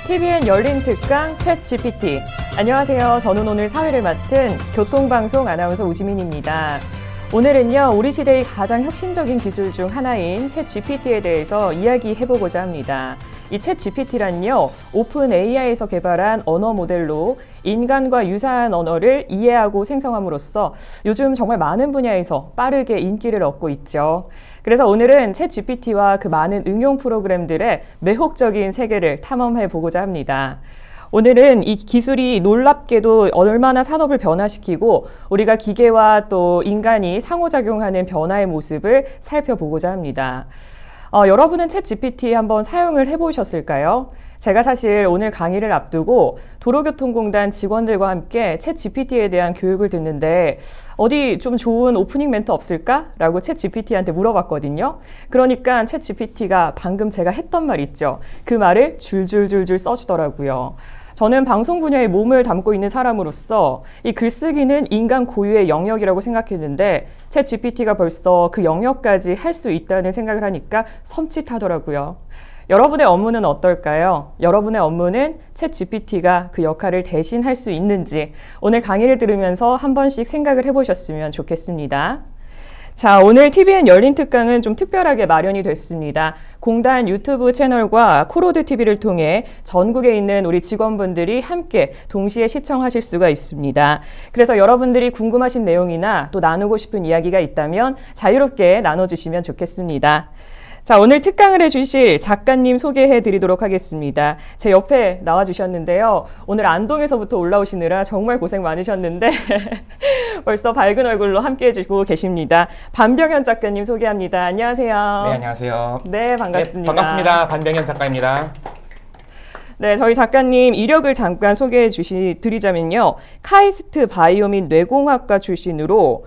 TVN 열린 특강 챗 GPT. 안녕하세요. 저는 오늘 사회를 맡은 교통방송 아나운서 우지민입니다. 오늘은요, 우리 시대의 가장 혁신적인 기술 중 하나인 챗 GPT에 대해서 이야기해보고자 합니다. 이 챗 GPT란요, 오픈 AI에서 개발한 언어 모델로 인간과 유사한 언어를 이해하고 생성함으로써 요즘 정말 많은 분야에서 빠르게 인기를 얻고 있죠. 그래서 오늘은 챗 GPT와 그 많은 응용 프로그램들의 매혹적인 세계를 탐험해 보고자 합니다. 오늘은 이 기술이 놀랍게도 얼마나 산업을 변화시키고 우리가 기계와 또 인간이 상호작용하는 변화의 모습을 살펴보고자 합니다. 여러분은 챗 GPT 한번 사용을 해보셨을까요? 제가 사실 오늘 강의를 앞두고 도로교통공단 직원들과 함께 챗 GPT에 대한 교육을 듣는데 어디 좀 좋은 오프닝 멘트 없을까? 라고 챗 GPT한테 물어봤거든요. 그러니까 챗 GPT가 방금 제가 했던 말 있죠. 그 말을 줄줄줄줄 써주더라고요. 저는 방송 분야에 몸을 담고 있는 사람으로서 이 글쓰기는 인간 고유의 영역이라고 생각했는데 챗 GPT가 벌써 그 영역까지 할 수 있다는 생각을 하니까 섬찟하더라고요. 여러분의 업무는 어떨까요? 여러분의 업무는 챗 GPT가 그 역할을 대신할 수 있는지 오늘 강의를 들으면서 한 번씩 생각을 해보셨으면 좋겠습니다. 자, 오늘 TVN 열린 특강은 좀 특별하게 마련이 됐습니다. 공단 유튜브 채널과 코로드 TV를 통해 전국에 있는 우리 직원분들이 함께 동시에 시청하실 수가 있습니다. 그래서 여러분들이 궁금하신 내용이나 또 나누고 싶은 이야기가 있다면 자유롭게 나눠주시면 좋겠습니다. 자, 오늘 특강을 해주실 작가님 소개해 드리도록 하겠습니다. 제 옆에 나와주셨는데요. 오늘 안동에서부터 올라오시느라 정말 고생 많으셨는데 벌써 밝은 얼굴로 함께 해주고 계십니다. 반병현 작가님 소개합니다. 안녕하세요. 네, 안녕하세요. 네, 반갑습니다. 네, 반갑습니다. 반병현 작가입니다. 네, 저희 작가님 이력을 잠깐 소개해 드리자면요. 카이스트 바이오 및 뇌공학과 출신으로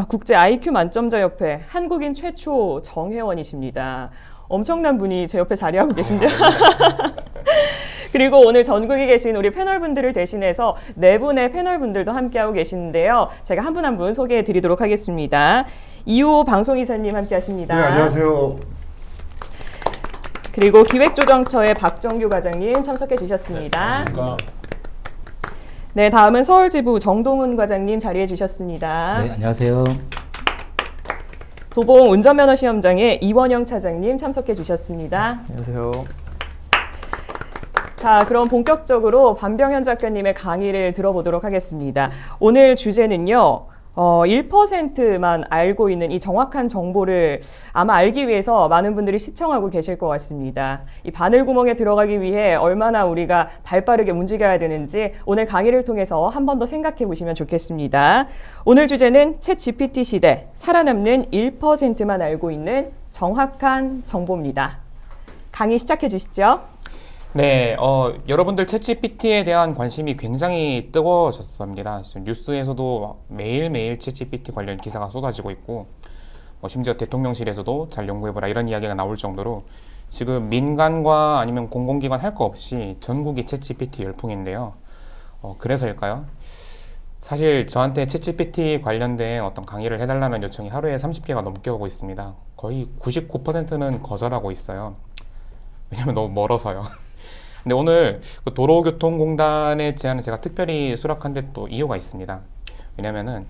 국제 IQ 만점자 협회 한국인 최초 정회원이십니다. 엄청난 분이 제 옆에 자리하고 계신데요. 그리고 오늘 전국에 계신 우리 패널분들을 대신해서 네 분의 패널분들도 함께하고 계시는데요. 제가 한 분 한 분 소개해 드리도록 하겠습니다. 이우호 방송이사님 함께 하십니다. 네, 안녕하세요. 그리고 기획조정처의 박정규 과장님 참석해 주셨습니다. 네, 다음은 서울지부 정동훈 과장님 자리해 주셨습니다. 네, 안녕하세요. 도봉 운전면허 시험장의 이원영 차장님 참석해 주셨습니다. 안녕하세요. 자, 그럼 본격적으로 반병현 작가님의 강의를 들어보도록 하겠습니다. 오늘 주제는요. 1%만 알고 있는 이 정확한 정보를 아마 알기 위해서 많은 분들이 시청하고 계실 것 같습니다. 이 바늘구멍에 들어가기 위해 얼마나 우리가 발빠르게 움직여야 되는지 오늘 강의를 통해서 한 번 더 생각해 보시면 좋겠습니다. 오늘 주제는 챗 GPT 시대, 살아남는 1%만 알고 있는 정확한 정보입니다. 강의 시작해 주시죠. 네, 여러분들 챗GPT에 대한 관심이 굉장히 뜨거워졌습니다. 지금 뉴스에서도 매일매일 챗GPT 관련 기사가 쏟아지고 있고, 심지어 대통령실에서도 잘 연구해보라 이런 이야기가 나올 정도로 지금 민간과 아니면 공공기관 할 거 없이 전국이 챗GPT 열풍인데요. 그래서일까요? 사실 저한테 챗GPT 관련된 어떤 강의를 해달라는 요청이 하루에 30개가 넘게 오고 있습니다. 거의 99%는 거절하고 있어요. 왜냐면 너무 멀어서요. 근데 오늘 도로교통공단의 제안을 제가 특별히 수락한 데 또 이유가 있습니다. 왜냐면은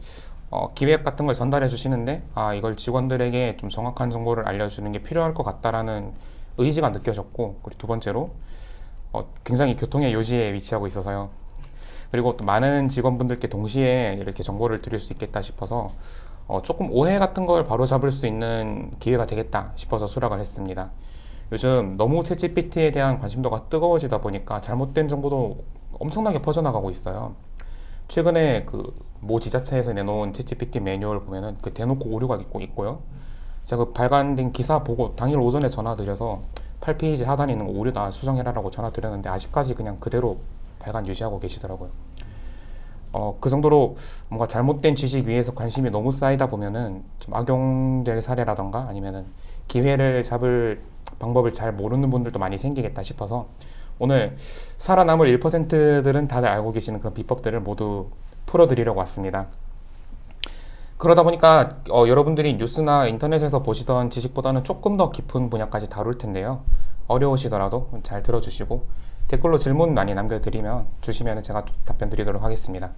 기획 같은 걸 전달해 주시는데 이걸 직원들에게 좀 정확한 정보를 알려주는 게 필요할 것 같다라는 의지가 느껴졌고, 그리고 두 번째로 굉장히 교통의 요지에 위치하고 있어서요. 그리고 또 많은 직원분들께 동시에 이렇게 정보를 드릴 수 있겠다 싶어서 조금 오해 같은 걸 바로잡을 수 있는 기회가 되겠다 싶어서 수락을 했습니다. 요즘 너무 챗GPT에 대한 관심도가 뜨거워지다 보니까 잘못된 정보도 엄청나게 퍼져나가고 있어요. 최근에 그 모 지자체에서 내놓은 챗GPT 매뉴얼 보면은 그 대놓고 오류가 있고요. 제가 그 발간된 기사 보고 당일 오전에 전화드려서 8페이지 하단에 있는 거 오류다 수정해라라고 전화드렸는데 아직까지 그냥 그대로 발간 유지하고 계시더라고요. 그 정도로 뭔가 잘못된 지식 위에서 관심이 너무 쌓이다 보면은 좀 악용될 사례라던가 아니면은 기회를 잡을 방법을 잘 모르는 분들도 많이 생기겠다 싶어서 오늘 살아남을 1%들은 다들 알고 계시는 그런 비법들을 모두 풀어드리려고 왔습니다. 그러다 보니까 여러분들이 뉴스나 인터넷에서 보시던 지식보다는 조금 더 깊은 분야까지 다룰 텐데요. 어려우시더라도 잘 들어주시고 댓글로 질문 많이 주시면 제가 또 답변 드리도록 하겠습니다.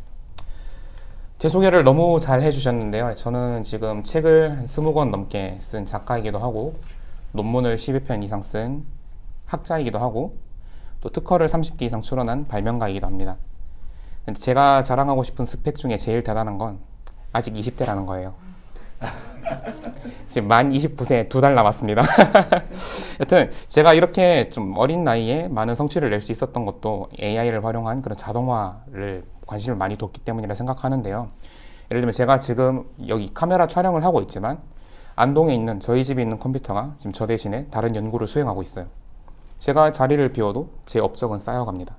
제 소개를 너무 잘 해주셨는데요. 저는 지금 책을 한 20권 넘게 쓴 작가이기도 하고, 논문을 12편 이상 쓴 학자이기도 하고, 또 특허를 30개 이상 출원한 발명가이기도 합니다. 근데 제가 자랑하고 싶은 스펙 중에 제일 대단한 건 아직 20대라는 거예요. 지금 만 29세 2달 남았습니다. 여튼 제가 이렇게 좀 어린 나이에 많은 성취를 낼 수 있었던 것도 AI를 활용한 그런 자동화를 관심을 많이 뒀기 때문이라 생각하는데요. 예를 들면 제가 지금 여기 카메라 촬영을 하고 있지만 안동에 있는 저희 집에 있는 컴퓨터가 지금 저 대신에 다른 연구를 수행하고 있어요. 제가 자리를 비워도 제 업적은 쌓여갑니다.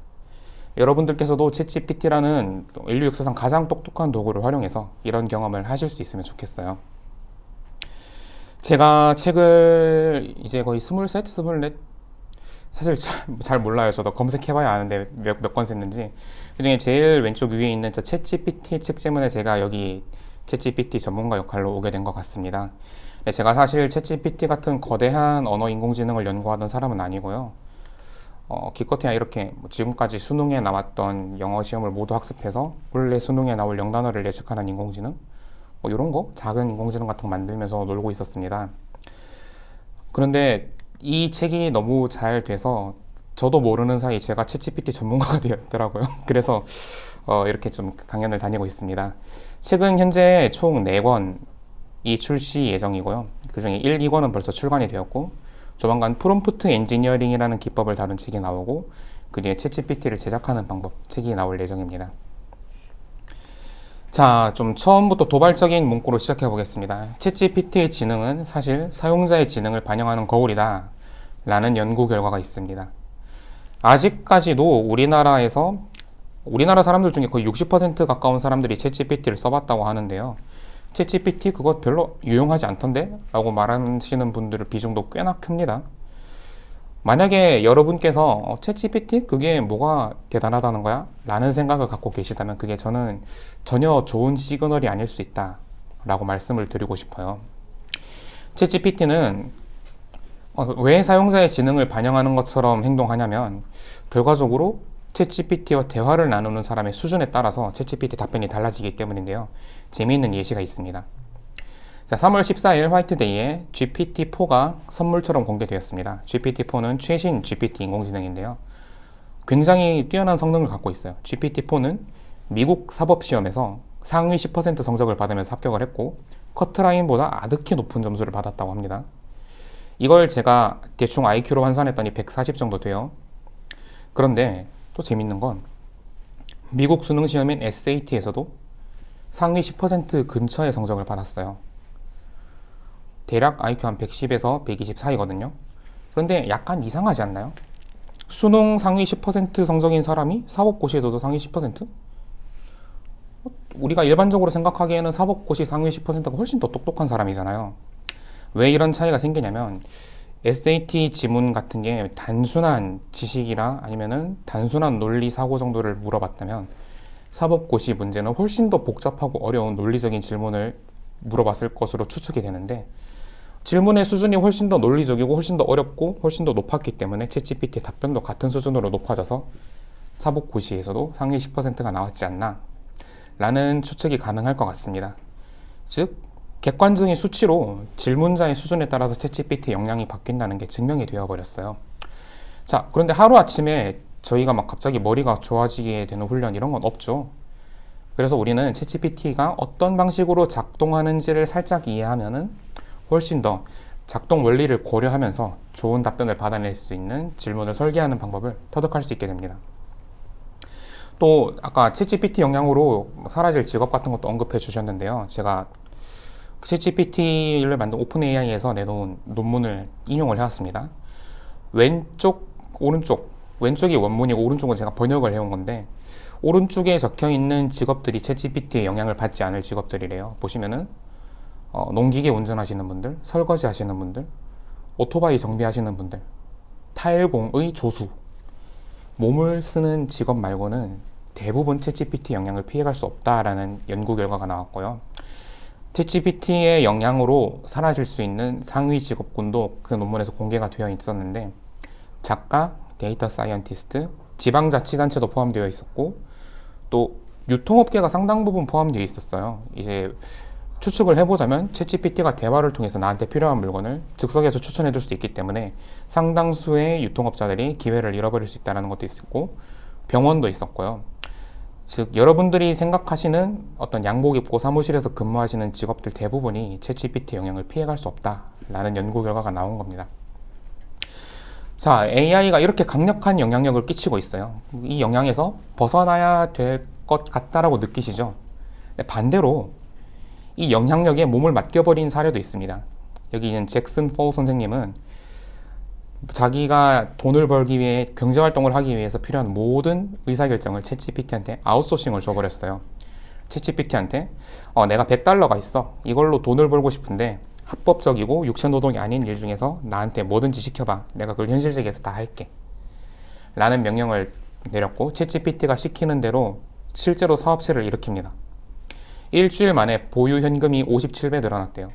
여러분들께서도 챗GPT라는 인류 역사상 가장 똑똑한 도구를 활용해서 이런 경험을 하실 수 있으면 좋겠어요. 제가 책을 이제 거의 23, 24, 사실 잘 몰라요. 저도 검색해봐야 아는데 몇 권 샜는지. 그중에 제일 왼쪽 위에 있는 저 챗GPT 책 때문에 제가 여기 챗GPT 전문가 역할로 오게 된 것 같습니다. 네, 제가 사실 챗GPT 같은 거대한 언어 인공지능을 연구하던 사람은 아니고요. 기껏해야 이렇게 지금까지 수능에 나왔던 영어 시험을 모두 학습해서 원래 수능에 나올 영단어를 예측하는 인공지능, 이런 거 작은 인공지능 같은 거 만들면서 놀고 있었습니다. 그런데 이 책이 너무 잘 돼서 저도 모르는 사이 제가 챗GPT 전문가가 되었더라고요. 그래서 이렇게 좀 강연을 다니고 있습니다. 책은 현재 총 4권이 출시 예정이고요. 그중에 1, 2권은 벌써 출간이 되었고, 조만간 프롬프트 엔지니어링이라는 기법을 다룬 책이 나오고, 그 뒤에 챗GPT를 제작하는 방법 책이 나올 예정입니다. 자, 좀 처음부터 도발적인 문구로 시작해 보겠습니다. 챗GPT의 지능은 사실 사용자의 지능을 반영하는 거울이다 라는 연구 결과가 있습니다. 아직까지도 우리나라 사람들 중에 거의 60% 가까운 사람들이 챗GPT를 써봤다고 하는데요. 챗GPT 그거 별로 유용하지 않던데? 라고 말하시는 분들의 비중도 꽤나 큽니다. 만약에 여러분께서 챗GPT 그게 뭐가 대단하다는 거야? 라는 생각을 갖고 계시다면 그게 저는 전혀 좋은 시그널이 아닐 수 있다 라고 말씀을 드리고 싶어요. 챗GPT는 왜 사용자의 지능을 반영하는 것처럼 행동하냐면, 결과적으로 챗GPT와 대화를 나누는 사람의 수준에 따라서 챗GPT 답변이 달라지기 때문인데요. 재미있는 예시가 있습니다. 자, 3월 14일 화이트데이에 GPT-4가 선물처럼 공개되었습니다. GPT-4는 최신 GPT 인공지능인데요. 굉장히 뛰어난 성능을 갖고 있어요. GPT-4는 미국 사법시험에서 상위 10% 성적을 받으면서 합격을 했고, 커트라인보다 아득히 높은 점수를 받았다고 합니다. 이걸 제가 대충 IQ로 환산했더니 140 정도 돼요. 그런데 또 재밌는 건 미국 수능 시험인 SAT에서도 상위 10% 근처의 성적을 받았어요. 대략 IQ 한 110에서 120 사이거든요. 그런데 약간 이상하지 않나요? 수능 상위 10% 성적인 사람이 사법고시에서도 상위 10%? 우리가 일반적으로 생각하기에는 사법고시 상위 10%가 훨씬 더 똑똑한 사람이잖아요. 왜 이런 차이가 생기냐면, SAT 지문 같은 게 단순한 지식이나 아니면은 단순한 논리 사고 정도를 물어봤다면, 사법고시 문제는 훨씬 더 복잡하고 어려운 논리적인 질문을 물어봤을 것으로 추측이 되는데, 질문의 수준이 훨씬 더 논리적이고 훨씬 더 어렵고 훨씬 더 높았기 때문에 챗GPT 답변도 같은 수준으로 높아져서 사법고시에서도 상위 10%가 나왔지 않나 라는 추측이 가능할 것 같습니다. 즉, 객관적인 수치로 질문자의 수준에 따라서 챗GPT의 역량이 바뀐다는 게 증명이 되어버렸어요. 자, 그런데 하루아침에 저희가 막 갑자기 머리가 좋아지게 되는 훈련 이런 건 없죠. 그래서 우리는 챗GPT가 어떤 방식으로 작동하는지를 살짝 이해하면은 훨씬 더 작동 원리를 고려하면서 좋은 답변을 받아낼 수 있는 질문을 설계하는 방법을 터득할 수 있게 됩니다. 또 아까 챗GPT 영향으로 사라질 직업 같은 것도 언급해 주셨는데요. 제가 챗GPT를 만든 오픈AI에서 내놓은 논문을 인용을 해왔습니다. 왼쪽이 원문이고 오른쪽은 제가 번역을 해온 건데, 오른쪽에 적혀있는 직업들이 챗GPT의 영향을 받지 않을 직업들이래요. 보시면은 농기계 운전하시는 분들, 설거지 하시는 분들, 오토바이 정비하시는 분들, 타일공의 조수, 몸을 쓰는 직업 말고는 대부분 챗GPT 영향을 피해갈 수 없다라는 연구 결과가 나왔고요. 챗GPT의 영향으로 사라질 수 있는 상위 직업군도 그 논문에서 공개가 되어 있었는데, 작가, 데이터 사이언티스트, 지방자치단체도 포함되어 있었고 또 유통업계가 상당 부분 포함되어 있었어요. 이제 추측을 해보자면 챗GPT가 대화를 통해서 나한테 필요한 물건을 즉석에서 추천해 줄 수 있기 때문에 상당수의 유통업자들이 기회를 잃어버릴 수 있다는 것도 있었고 병원도 있었고요. 즉 여러분들이 생각하시는 어떤 양복 입고 사무실에서 근무하시는 직업들 대부분이 챗GPT 영향을 피해갈 수 없다라는 연구 결과가 나온 겁니다. 자, AI가 이렇게 강력한 영향력을 끼치고 있어요. 이 영향에서 벗어나야 될 것 같다라고 느끼시죠? 반대로 이 영향력에 몸을 맡겨버린 사례도 있습니다. 여기 있는 잭슨 폴 선생님은 자기가 돈을 벌기 위해 경제활동을 하기 위해서 필요한 모든 의사결정을 챗GPT한테 아웃소싱을 줘버렸어요. 챗GPT한테 내가 $100가 있어. 이걸로 돈을 벌고 싶은데 합법적이고 육체노동이 아닌 일 중에서 나한테 뭐든지 시켜봐. 내가 그걸 현실 세계에서 다 할게. 라는 명령을 내렸고 챗GPT가 시키는 대로 실제로 사업체를 일으킵니다. 일주일 만에 보유 현금이 57배 늘어났대요.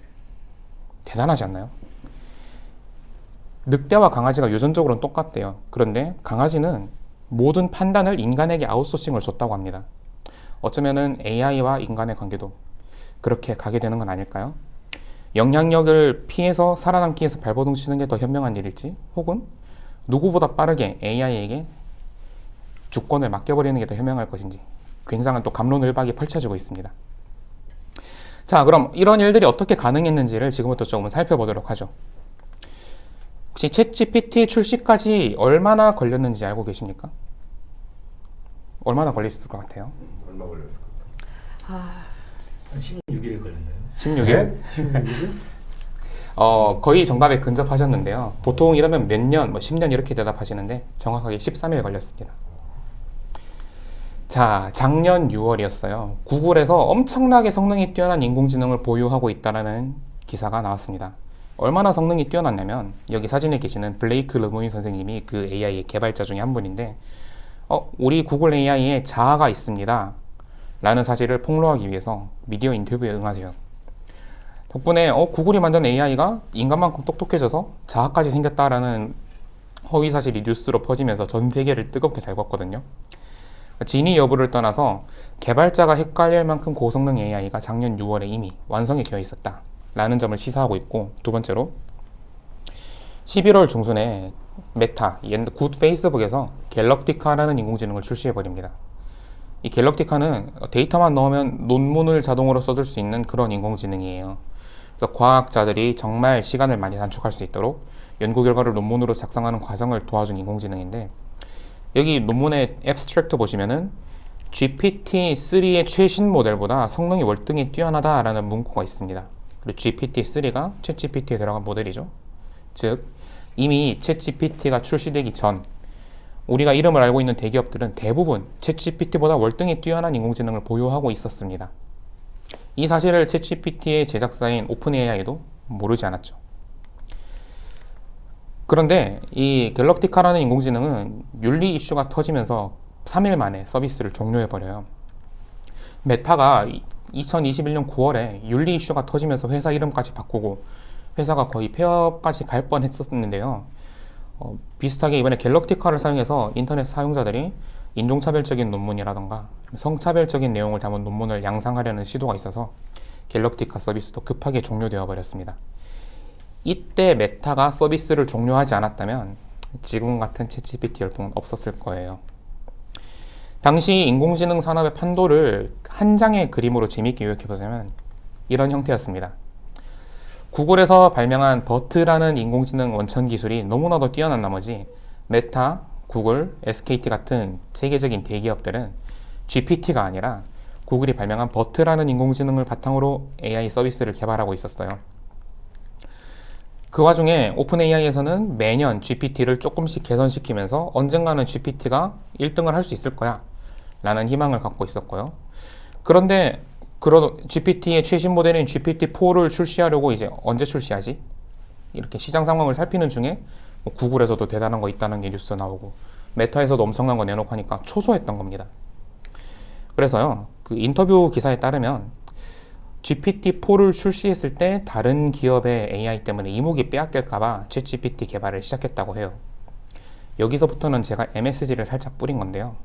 대단하지 않나요? 늑대와 강아지가 유전적으로는 똑같대요. 그런데 강아지는 모든 판단을 인간에게 아웃소싱을 줬다고 합니다. 어쩌면은 AI와 인간의 관계도 그렇게 가게 되는 건 아닐까요? 영향력을 피해서 살아남기 위해서 발버둥 치는 게 더 현명한 일일지, 혹은 누구보다 빠르게 AI에게 주권을 맡겨버리는 게 더 현명할 것인지 굉장한 또 갑론을박이 펼쳐지고 있습니다. 자, 그럼 이런 일들이 어떻게 가능했는지를 지금부터 조금 살펴보도록 하죠. 혹시 챗GPT 출시까지 얼마나 걸렸는지 알고 계십니까? 얼마나 걸렸을 것 같아요? 얼마 걸렸을 것 같아요? 한 16일 걸렸나요? 16일? 16일? 거의 정답에 근접하셨는데요. 보통 이러면 몇 년, 10년 이렇게 대답하시는데 정확하게 13일 걸렸습니다. 자, 작년 6월이었어요. 구글에서 엄청나게 성능이 뛰어난 인공지능을 보유하고 있다는 기사가 나왔습니다. 얼마나 성능이 뛰어났냐면 여기 사진에 계시는 블레이크 르무인 선생님이 그 AI의 개발자 중에 한 분인데 우리 구글 AI에 자아가 있습니다 라는 사실을 폭로하기 위해서 미디어 인터뷰에 응하세요. 덕분에 구글이 만든 AI가 인간만큼 똑똑해져서 자아까지 생겼다라는 허위 사실이 뉴스로 퍼지면서 전 세계를 뜨겁게 달궜거든요. 진위 여부를 떠나서 개발자가 헷갈릴 만큼 고성능 AI가 작년 6월에 이미 완성이 되어 있었다 라는 점을 시사하고 있고, 두 번째로 11월 중순에 메타, 굿 페이스북에서 갤럭티카라는 인공지능을 출시해버립니다. 이 갤럭티카는 데이터만 넣으면 논문을 자동으로 써줄 수 있는 그런 인공지능이에요. 그래서 과학자들이 정말 시간을 많이 단축할 수 있도록 연구 결과를 논문으로 작성하는 과정을 도와준 인공지능인데, 여기 논문의 앱스트랙트 보시면은 GPT-3의 최신 모델보다 성능이 월등히 뛰어나다라는 문구가 있습니다. 그리고 GPT-3가 챗GPT에 들어간 모델이죠. 즉, 이미 챗GPT가 출시되기 전 우리가 이름을 알고 있는 대기업들은 대부분 챗GPT보다 월등히 뛰어난 인공지능을 보유하고 있었습니다. 이 사실을 챗GPT의 제작사인 오픈AI도 모르지 않았죠. 그런데 이 갤럭티카라는 인공지능은 윤리 이슈가 터지면서 3일 만에 서비스를 종료해버려요. 메타가 2021년 9월에 윤리 이슈가 터지면서 회사 이름까지 바꾸고 회사가 거의 폐업까지 갈 뻔했었는데요. 비슷하게 이번에 갤럭티카를 사용해서 인터넷 사용자들이 인종차별적인 논문이라던가 성차별적인 내용을 담은 논문을 양산하려는 시도가 있어서 갤럭티카 서비스도 급하게 종료되어 버렸습니다. 이때 메타가 서비스를 종료하지 않았다면 지금 같은 챗GPT 열풍은 없었을 거예요. 당시 인공지능 산업의 판도를 한 장의 그림으로 재미있게 요약해보자면 이런 형태였습니다. 구글에서 발명한 버트라는 인공지능 원천 기술이 너무나도 뛰어난 나머지 메타, 구글, SKT 같은 세계적인 대기업들은 GPT가 아니라 구글이 발명한 버트라는 인공지능을 바탕으로 AI 서비스를 개발하고 있었어요. 그 와중에 오픈AI에서는 매년 GPT를 조금씩 개선시키면서 언젠가는 GPT가 1등을 할 수 있을 거야 라는 희망을 갖고 있었고요. 그런데 GPT의 최신 모델인 GPT-4를 출시하려고 이제 언제 출시하지? 이렇게 시장 상황을 살피는 중에 구글에서도 대단한 거 있다는 게 뉴스 나오고 메타에서도 엄청난 거 내놓고 하니까 초조했던 겁니다. 그래서요, 그 인터뷰 기사에 따르면 GPT-4를 출시했을 때 다른 기업의 AI 때문에 이목이 빼앗길까봐 챗GPT 개발을 시작했다고 해요. 여기서부터는 제가 MSG를 살짝 뿌린 건데요.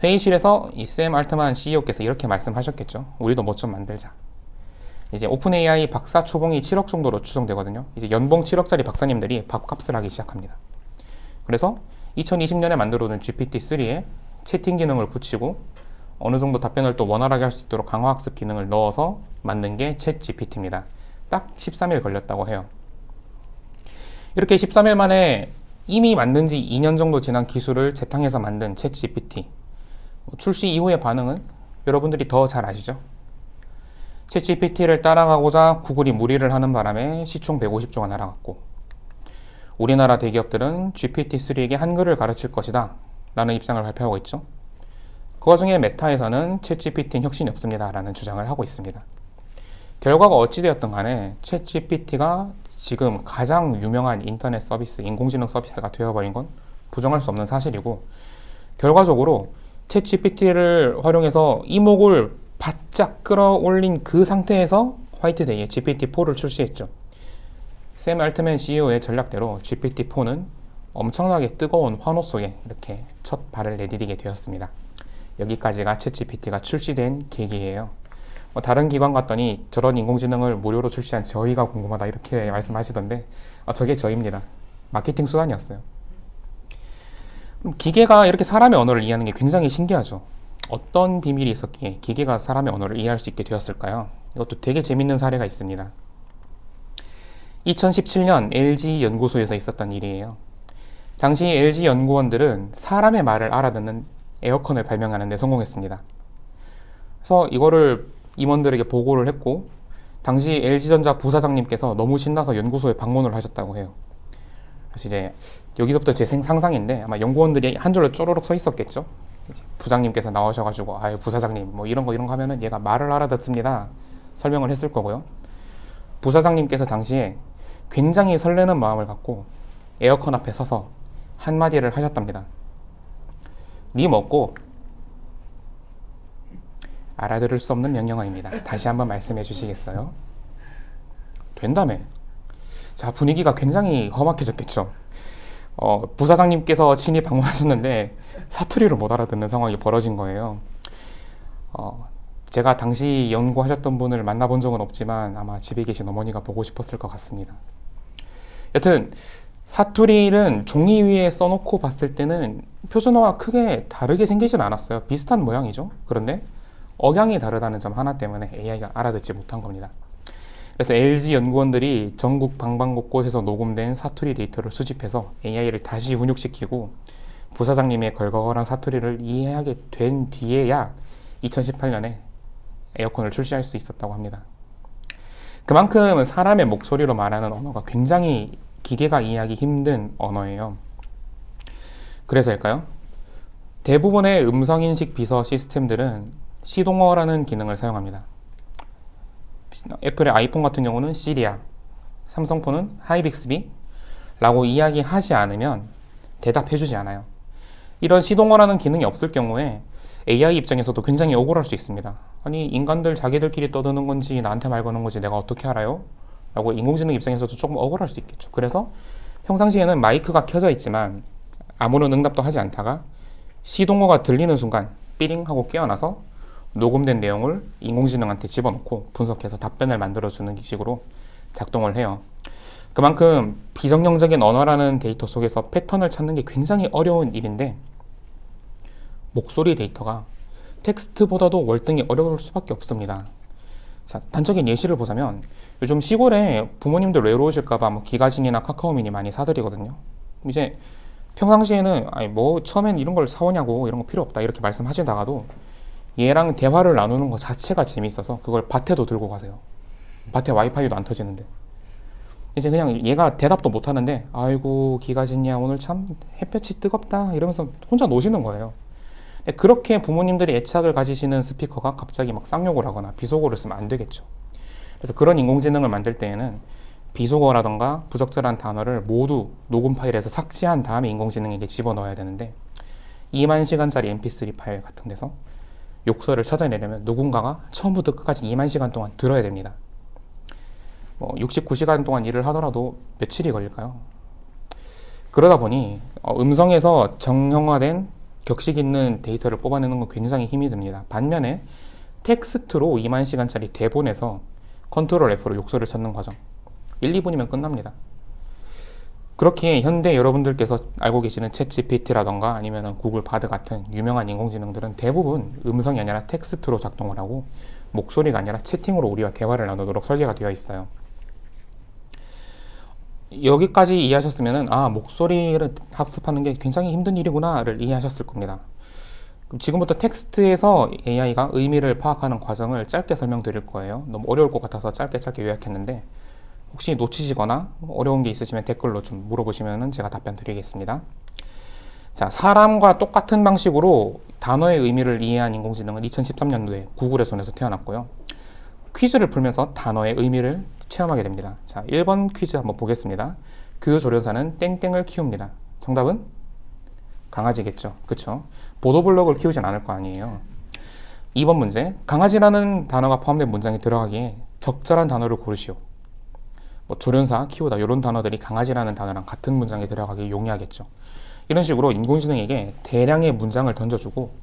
회의실에서 이 샘 알트만 CEO께서 이렇게 말씀하셨겠죠. 우리도 뭐 좀 만들자. 이제 오픈 AI 박사 초봉이 7억 정도로 추정되거든요. 이제 연봉 7억짜리 박사님들이 밥값을 하기 시작합니다. 그래서 2020년에 만들어둔 GPT-3에 채팅 기능을 붙이고 어느 정도 답변을 또 원활하게 할 수 있도록 강화학습 기능을 넣어서 만든 게 챗 GPT입니다. 딱 13일 걸렸다고 해요. 이렇게 13일 만에 이미 만든 지 2년 정도 지난 기술을 재탕해서 만든 챗 GPT. 출시 이후의 반응은 여러분들이 더 잘 아시죠? 챗 GPT를 따라가고자 구글이 무리를 하는 바람에 시총 150조가 날아갔고, 우리나라 대기업들은 GPT-3에게 한글을 가르칠 것이다 라는 입장을 발표하고 있죠. 그 와중에 메타에서는 챗 GPT는 혁신이 없습니다 라는 주장을 하고 있습니다. 결과가 어찌되었든 간에 챗 GPT가 지금 가장 유명한 인터넷 서비스, 인공지능 서비스가 되어버린 건 부정할 수 없는 사실이고, 결과적으로 챗 GPT를 활용해서 이목을 바짝 끌어올린 그 상태에서 화이트데이에 GPT-4를 출시했죠. 샘 알트만 CEO의 전략대로 GPT-4는 엄청나게 뜨거운 환호 속에 이렇게 첫 발을 내디디게 되었습니다. 여기까지가 챗 GPT가 출시된 계기예요. 다른 기관 갔더니 저런 인공지능을 무료로 출시한 저희가 궁금하다 이렇게 말씀하시던데, 저게 저입니다. 마케팅 수단이었어요. 기계가 이렇게 사람의 언어를 이해하는 게 굉장히 신기하죠. 어떤 비밀이 있었기에 기계가 사람의 언어를 이해할 수 있게 되었을까요? 이것도 되게 재밌는 사례가 있습니다. 2017년 LG 연구소에서 있었던 일이에요. 당시 LG 연구원들은 사람의 말을 알아듣는 에어컨을 발명하는 데 성공했습니다. 그래서 이거를 임원들에게 보고를 했고, 당시 LG전자 부사장님께서 너무 신나서 연구소에 방문을 하셨다고 해요. 그래서 이제 여기서부터 제 상상인데 아마 연구원들이 한 줄로 쪼르륵 서 있었겠죠. 이제 부장님께서 나오셔가지고 아유 부사장님 뭐 이런 거 하면은 얘가 말을 알아듣습니다 설명을 했을 거고요. 부사장님께서 당시에 굉장히 설레는 마음을 갖고 에어컨 앞에 서서 한마디를 하셨답니다. 니 먹고. 알아들을 수 없는 명령어입니다. 다시 한번 말씀해 주시겠어요? 된다며. 자, 분위기가 굉장히 험악해졌겠죠. 부사장님께서 친히 방문하셨는데 사투리를 못 알아듣는 상황이 벌어진 거예요. 제가 당시 연구하셨던 분을 만나본 적은 없지만 아마 집에 계신 어머니가 보고 싶었을 것 같습니다. 여튼 사투리는 종이 위에 써놓고 봤을 때는 표준어와 크게 다르게 생기진 않았어요. 비슷한 모양이죠. 그런데 억양이 다르다는 점 하나 때문에 AI가 알아듣지 못한 겁니다. 그래서 LG 연구원들이 전국 방방곳곳에서 녹음된 사투리 데이터를 수집해서 AI를 다시 훈육시키고 부사장님의 걸걸한 사투리를 이해하게 된 뒤에야 2018년에 에어컨을 출시할 수 있었다고 합니다. 그만큼 사람의 목소리로 말하는 언어가 굉장히 기계가 이해하기 힘든 언어예요. 그래서일까요? 대부분의 음성인식 비서 시스템들은 시동어라는 기능을 사용합니다. 애플의 아이폰 같은 경우는 시리야, 삼성폰은 하이 빅스비 라고 이야기하지 않으면 대답해주지 않아요. 이런 시동어라는 기능이 없을 경우에 AI 입장에서도 굉장히 억울할 수 있습니다. 아니 인간들 자기들끼리 떠드는 건지 나한테 말 거는 건지 내가 어떻게 알아요? 라고 인공지능 입장에서도 조금 억울할 수 있겠죠. 그래서 평상시에는 마이크가 켜져 있지만 아무런 응답도 하지 않다가 시동어가 들리는 순간 삐링 하고 깨어나서 녹음된 내용을 인공지능한테 집어넣고 분석해서 답변을 만들어주는 식으로 작동을 해요. 그만큼 비정형적인 언어라는 데이터 속에서 패턴을 찾는 게 굉장히 어려운 일인데 목소리 데이터가 텍스트보다도 월등히 어려울 수밖에 없습니다. 자, 단적인 예시를 보자면 요즘 시골에 부모님들 외로우실까봐 뭐 기가진이나 카카오미니 많이 사드리거든요. 이제 평상시에는 아니 뭐 처음엔 이런 걸 사오냐고 이런 거 필요 없다 이렇게 말씀하시다가도 얘랑 대화를 나누는 것 자체가 재밌어서 그걸 밭에도 들고 가세요. 밭에 와이파이도 안 터지는데 이제 그냥 얘가 대답도 못 하는데 아이고 기가진이야 오늘 참 햇볕이 뜨겁다 이러면서 혼자 노시는 거예요. 그렇게 부모님들이 애착을 가지시는 스피커가 갑자기 막 쌍욕을 하거나 비속어를 쓰면 안 되겠죠. 그래서 그런 인공지능을 만들 때에는 비속어라던가 부적절한 단어를 모두 녹음 파일에서 삭제한 다음에 인공지능에게 집어넣어야 되는데 2만 시간짜리 mp3 파일 같은 데서 욕설을 찾아내려면 누군가가 처음부터 끝까지 2만 시간 동안 들어야 됩니다. 69시간 동안 일을 하더라도 며칠이 걸릴까요? 그러다 보니 음성에서 정형화된 격식 있는 데이터를 뽑아내는 건 굉장히 힘이 듭니다. 반면에 텍스트로 2만 시간짜리 대본에서 컨트롤 F로 욕설을 찾는 과정 1, 2분이면 끝납니다. 그렇게 현대 여러분들께서 알고 계시는 챗GPT라던가 아니면 구글 바드 같은 유명한 인공지능들은 대부분 음성이 아니라 텍스트로 작동을 하고 목소리가 아니라 채팅으로 우리와 대화를 나누도록 설계가 되어 있어요. 여기까지 이해하셨으면 목소리를 학습하는 게 굉장히 힘든 일이구나를 이해하셨을 겁니다. 그럼 지금부터 텍스트에서 AI가 의미를 파악하는 과정을 짧게 설명드릴 거예요. 너무 어려울 것 같아서 짧게 요약했는데 혹시 놓치시거나 어려운 게 있으시면 댓글로 좀 물어보시면 제가 답변 드리겠습니다. 자, 사람과 똑같은 방식으로 단어의 의미를 이해한 인공지능은 2013년도에 구글의 손에서 태어났고요. 퀴즈를 풀면서 단어의 의미를 체험하게 됩니다. 자, 1번 퀴즈 한번 보겠습니다. 그 조련사는 땡땡을 키웁니다. 정답은 강아지겠죠. 그쵸? 보도블록을 키우진 않을 거 아니에요. 2번 문제. 강아지라는 단어가 포함된 문장이 들어가기에 적절한 단어를 고르시오. 조련사, 키우다 이런 단어들이 강아지라는 단어랑 같은 문장에 들어가기 용이하겠죠. 이런 식으로 인공지능에게 대량의 문장을 던져주고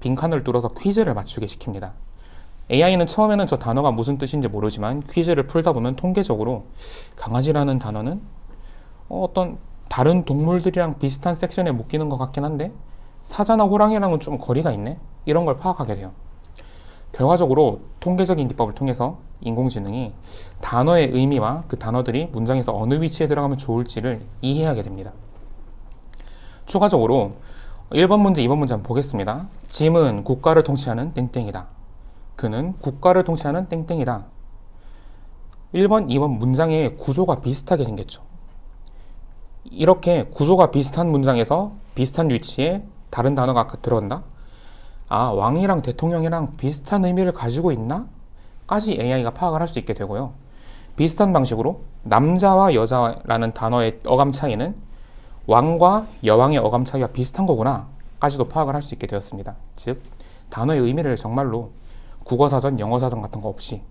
빈칸을 뚫어서 퀴즈를 맞추게 시킵니다. AI는 처음에는 저 단어가 무슨 뜻인지 모르지만 퀴즈를 풀다 보면 통계적으로 강아지라는 단어는 어떤 다른 동물들이랑 비슷한 섹션에 묶이는 것 같긴 한데 사자나 호랑이랑은 좀 거리가 있네? 이런 걸 파악하게 돼요. 결과적으로 통계적인 기법을 통해서 인공지능이 단어의 의미와 그 단어들이 문장에서 어느 위치에 들어가면 좋을지를 이해하게 됩니다. 추가적으로 1번 문제, 2번 문제 한번 보겠습니다. 짐은 국가를 통치하는 땡땡이다. 그는 국가를 통치하는 땡땡이다. 1번, 2번 문장의 구조가 비슷하게 생겼죠. 이렇게 구조가 비슷한 문장에서 비슷한 위치에 다른 단어가 들어간다? 왕이랑 대통령이랑 비슷한 의미를 가지고 있나? 까지 AI가 파악을 할 수 있게 되고요. 비슷한 방식으로 남자와 여자라는 단어의 어감 차이는 왕과 여왕의 어감 차이와 비슷한 거구나 까지도 파악을 할 수 있게 되었습니다. 즉 단어의 의미를 정말로 국어사전, 영어사전 같은 거 없이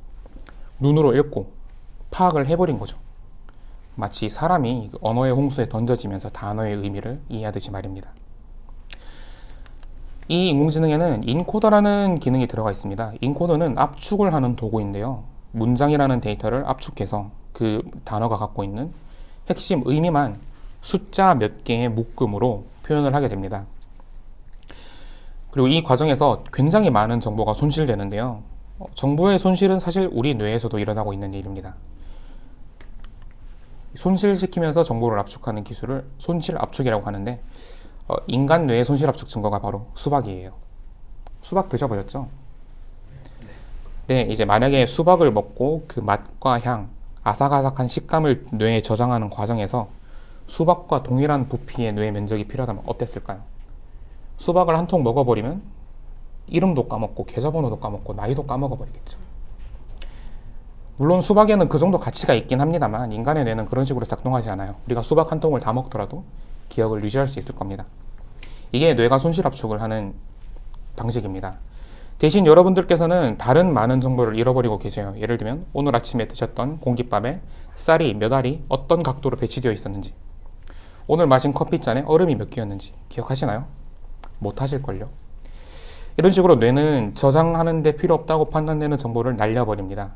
눈으로 읽고 파악을 해버린 거죠. 마치 사람이 언어의 홍수에 던져지면서 단어의 의미를 이해하듯이 말입니다. 이 인공지능에는 인코더라는 기능이 들어가 있습니다. 인코더는 압축을 하는 도구인데요. 문장이라는 데이터를 압축해서 그 단어가 갖고 있는 핵심 의미만 숫자 몇 개의 묶음으로 표현을 하게 됩니다. 그리고 이 과정에서 굉장히 많은 정보가 손실되는데요. 정보의 손실은 사실 우리 뇌에서도 일어나고 있는 일입니다. 손실시키면서 정보를 압축하는 기술을 손실 압축이라고 하는데 인간 뇌의 손실 압축 증거가 바로 수박이에요. 수박 드셔보셨죠? 네, 이제 만약에 수박을 먹고 그 맛과 향, 아삭아삭한 식감을 뇌에 저장하는 과정에서 수박과 동일한 부피의 뇌 면적이 필요하다면 어땠을까요? 수박을 한 통 먹어버리면 이름도 까먹고 계좌번호도 까먹고 나이도 까먹어버리겠죠. 물론 수박에는 그 정도 가치가 있긴 합니다만 인간의 뇌는 그런 식으로 작동하지 않아요. 우리가 수박 한 통을 다 먹더라도 기억을 유지할 수 있을 겁니다. 이게 뇌가 손실 압축을 하는 방식입니다. 대신 여러분들께서는 다른 많은 정보를 잃어버리고 계세요. 예를 들면 오늘 아침에 드셨던 공깃밥에 쌀이 몇 알이 어떤 각도로 배치되어 있었는지, 오늘 마신 커피잔에 얼음이 몇 개였는지 기억하시나요? 못하실걸요? 이런 식으로 뇌는 저장하는 데 필요 없다고 판단되는 정보를 날려버립니다.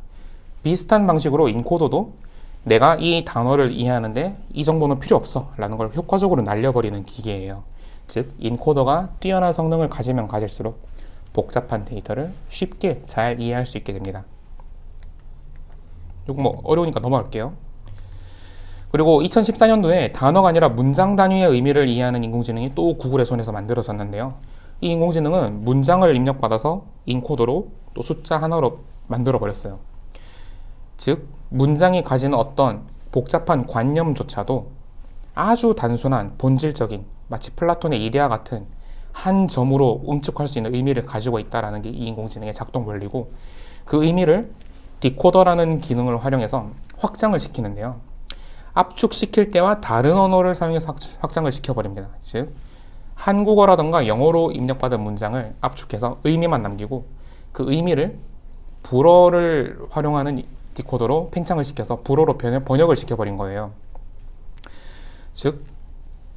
비슷한 방식으로 인코더도 내가 이 단어를 이해하는데 이 정보는 필요 없어 라는 걸 효과적으로 날려버리는 기계예요. 즉 인코더가 뛰어난 성능을 가지면 가질수록 복잡한 데이터를 쉽게 잘 이해할 수 있게 됩니다. 이거 어려우니까 넘어갈게요. 그리고 2014년도에 단어가 아니라 문장 단위의 의미를 이해하는 인공지능이 또 구글의 손에서 만들어졌는데요. 이 인공지능은 문장을 입력받아서 인코더로 또 숫자 하나로 만들어 버렸어요. 즉 문장이 가지는 어떤 복잡한 관념조차도 아주 단순한 본질적인 마치 플라톤의 이데아 같은 한 점으로 응축할 수 있는 의미를 가지고 있다는 게 이 인공지능의 작동 원리고, 그 의미를 디코더라는 기능을 활용해서 확장을 시키는데요. 압축시킬 때와 다른 언어를 사용해서 확장을 시켜버립니다. 즉 한국어라던가 영어로 입력받은 문장을 압축해서 의미만 남기고 그 의미를 불어를 활용하는 디코더로 팽창을 시켜서 불어로 번역을 시켜버린 거예요. 즉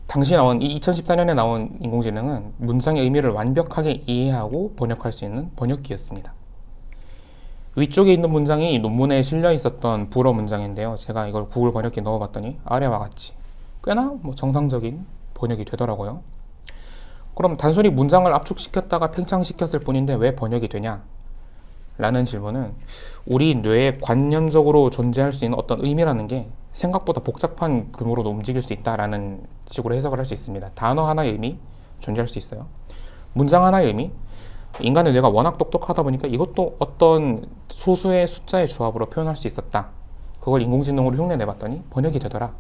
당시 나온 이 2014년에 나온 인공지능은 문장의 의미를 완벽하게 이해하고 번역할 수 있는 번역기였습니다. 위쪽에 있는 문장이 논문에 실려 있었던 불어 문장인데요. 제가 이걸 구글 번역기에 넣어봤더니 아래와 같이 꽤나 정상적인 번역이 되더라고요. 그럼 단순히 문장을 압축시켰다가 팽창시켰을 뿐인데 왜 번역이 되냐? 라는 질문은 우리 뇌에 관념적으로 존재할 수 있는 어떤 의미라는 게 생각보다 복잡한 규모로도 움직일 수 있다라는 식으로 해석을 할 수 있습니다. 단어 하나의 의미 존재할 수 있어요. 문장 하나의 의미, 인간의 뇌가 워낙 똑똑하다 보니까 이것도 어떤 소수의 숫자의 조합으로 표현할 수 있었다. 그걸 인공지능으로 흉내내봤더니 번역이 되더라.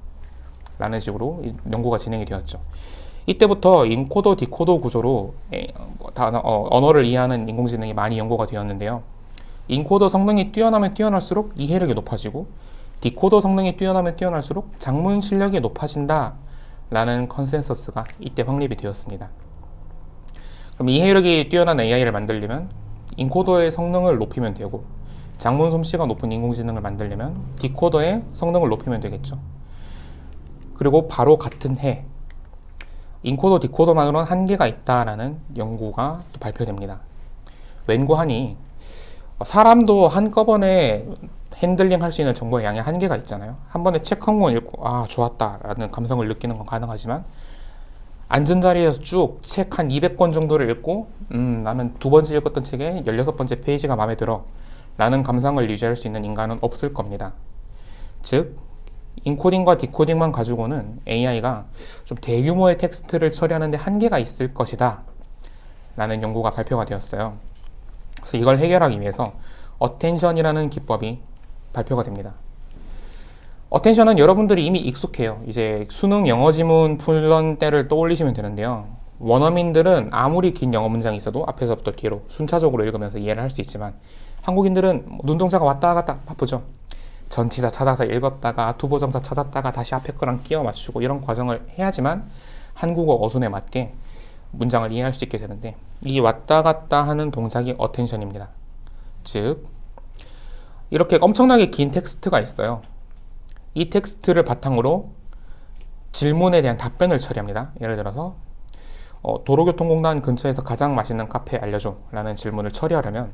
라는 식으로 연구가 진행이 되었죠. 이때부터 인코더 디코더 구조로 언어를 이해하는 인공지능이 많이 연구가 되었는데요. 인코더 성능이 뛰어나면 뛰어날수록 이해력이 높아지고 디코더 성능이 뛰어나면 뛰어날수록 작문 실력이 높아진다 라는 컨센서스가 이때 확립이 되었습니다. 그럼 이해력이 뛰어난 AI를 만들려면 인코더의 성능을 높이면 되고 작문 솜씨가 높은 인공지능을 만들려면 디코더의 성능을 높이면 되겠죠. 그리고 바로 같은 해 인코더 디코더만으로는 한계가 있다라는 연구가 또 발표됩니다. 웬고 하니 사람도 한꺼번에 핸들링 할 수 있는 정보의 양의 한계가 있잖아요. 한 번에 책 한 권 읽고 아 좋았다 라는 감성을 느끼는 건 가능하지만 앉은 자리에서 쭉 책 한 200권 정도를 읽고 나는 두 번째 읽었던 책의 16번째 페이지가 마음에 들어 라는 감상을 유지할 수 있는 인간은 없을 겁니다. 즉 인코딩과 디코딩만 가지고는 AI가 좀 대규모의 텍스트를 처리하는 데 한계가 있을 것이다 라는 연구가 발표가 되었어요. 그래서 이걸 해결하기 위해서 어텐션이라는 기법이 발표가 됩니다. 어텐션은 여러분들이 이미 익숙해요. 이제 수능 영어 지문 풀던 때를 떠올리시면 되는데요. 원어민들은 아무리 긴 영어 문장이 있어도 앞에서부터 뒤로 순차적으로 읽으면서 이해를 할 수 있지만 한국인들은 눈동자가 왔다 갔다 바쁘죠. 전치사 찾아서 읽었다가 투보정사 찾았다가 다시 앞에 거랑 끼워 맞추고 이런 과정을 해야지만 한국어 어순에 맞게 문장을 이해할 수 있게 되는데 이 왔다 갔다 하는 동작이 어텐션입니다. 즉 이렇게 엄청나게 긴 텍스트가 있어요. 이 텍스트를 바탕으로 질문에 대한 답변을 처리합니다. 예를 들어서 도로교통공단 근처에서 가장 맛있는 카페 알려줘 라는 질문을 처리하려면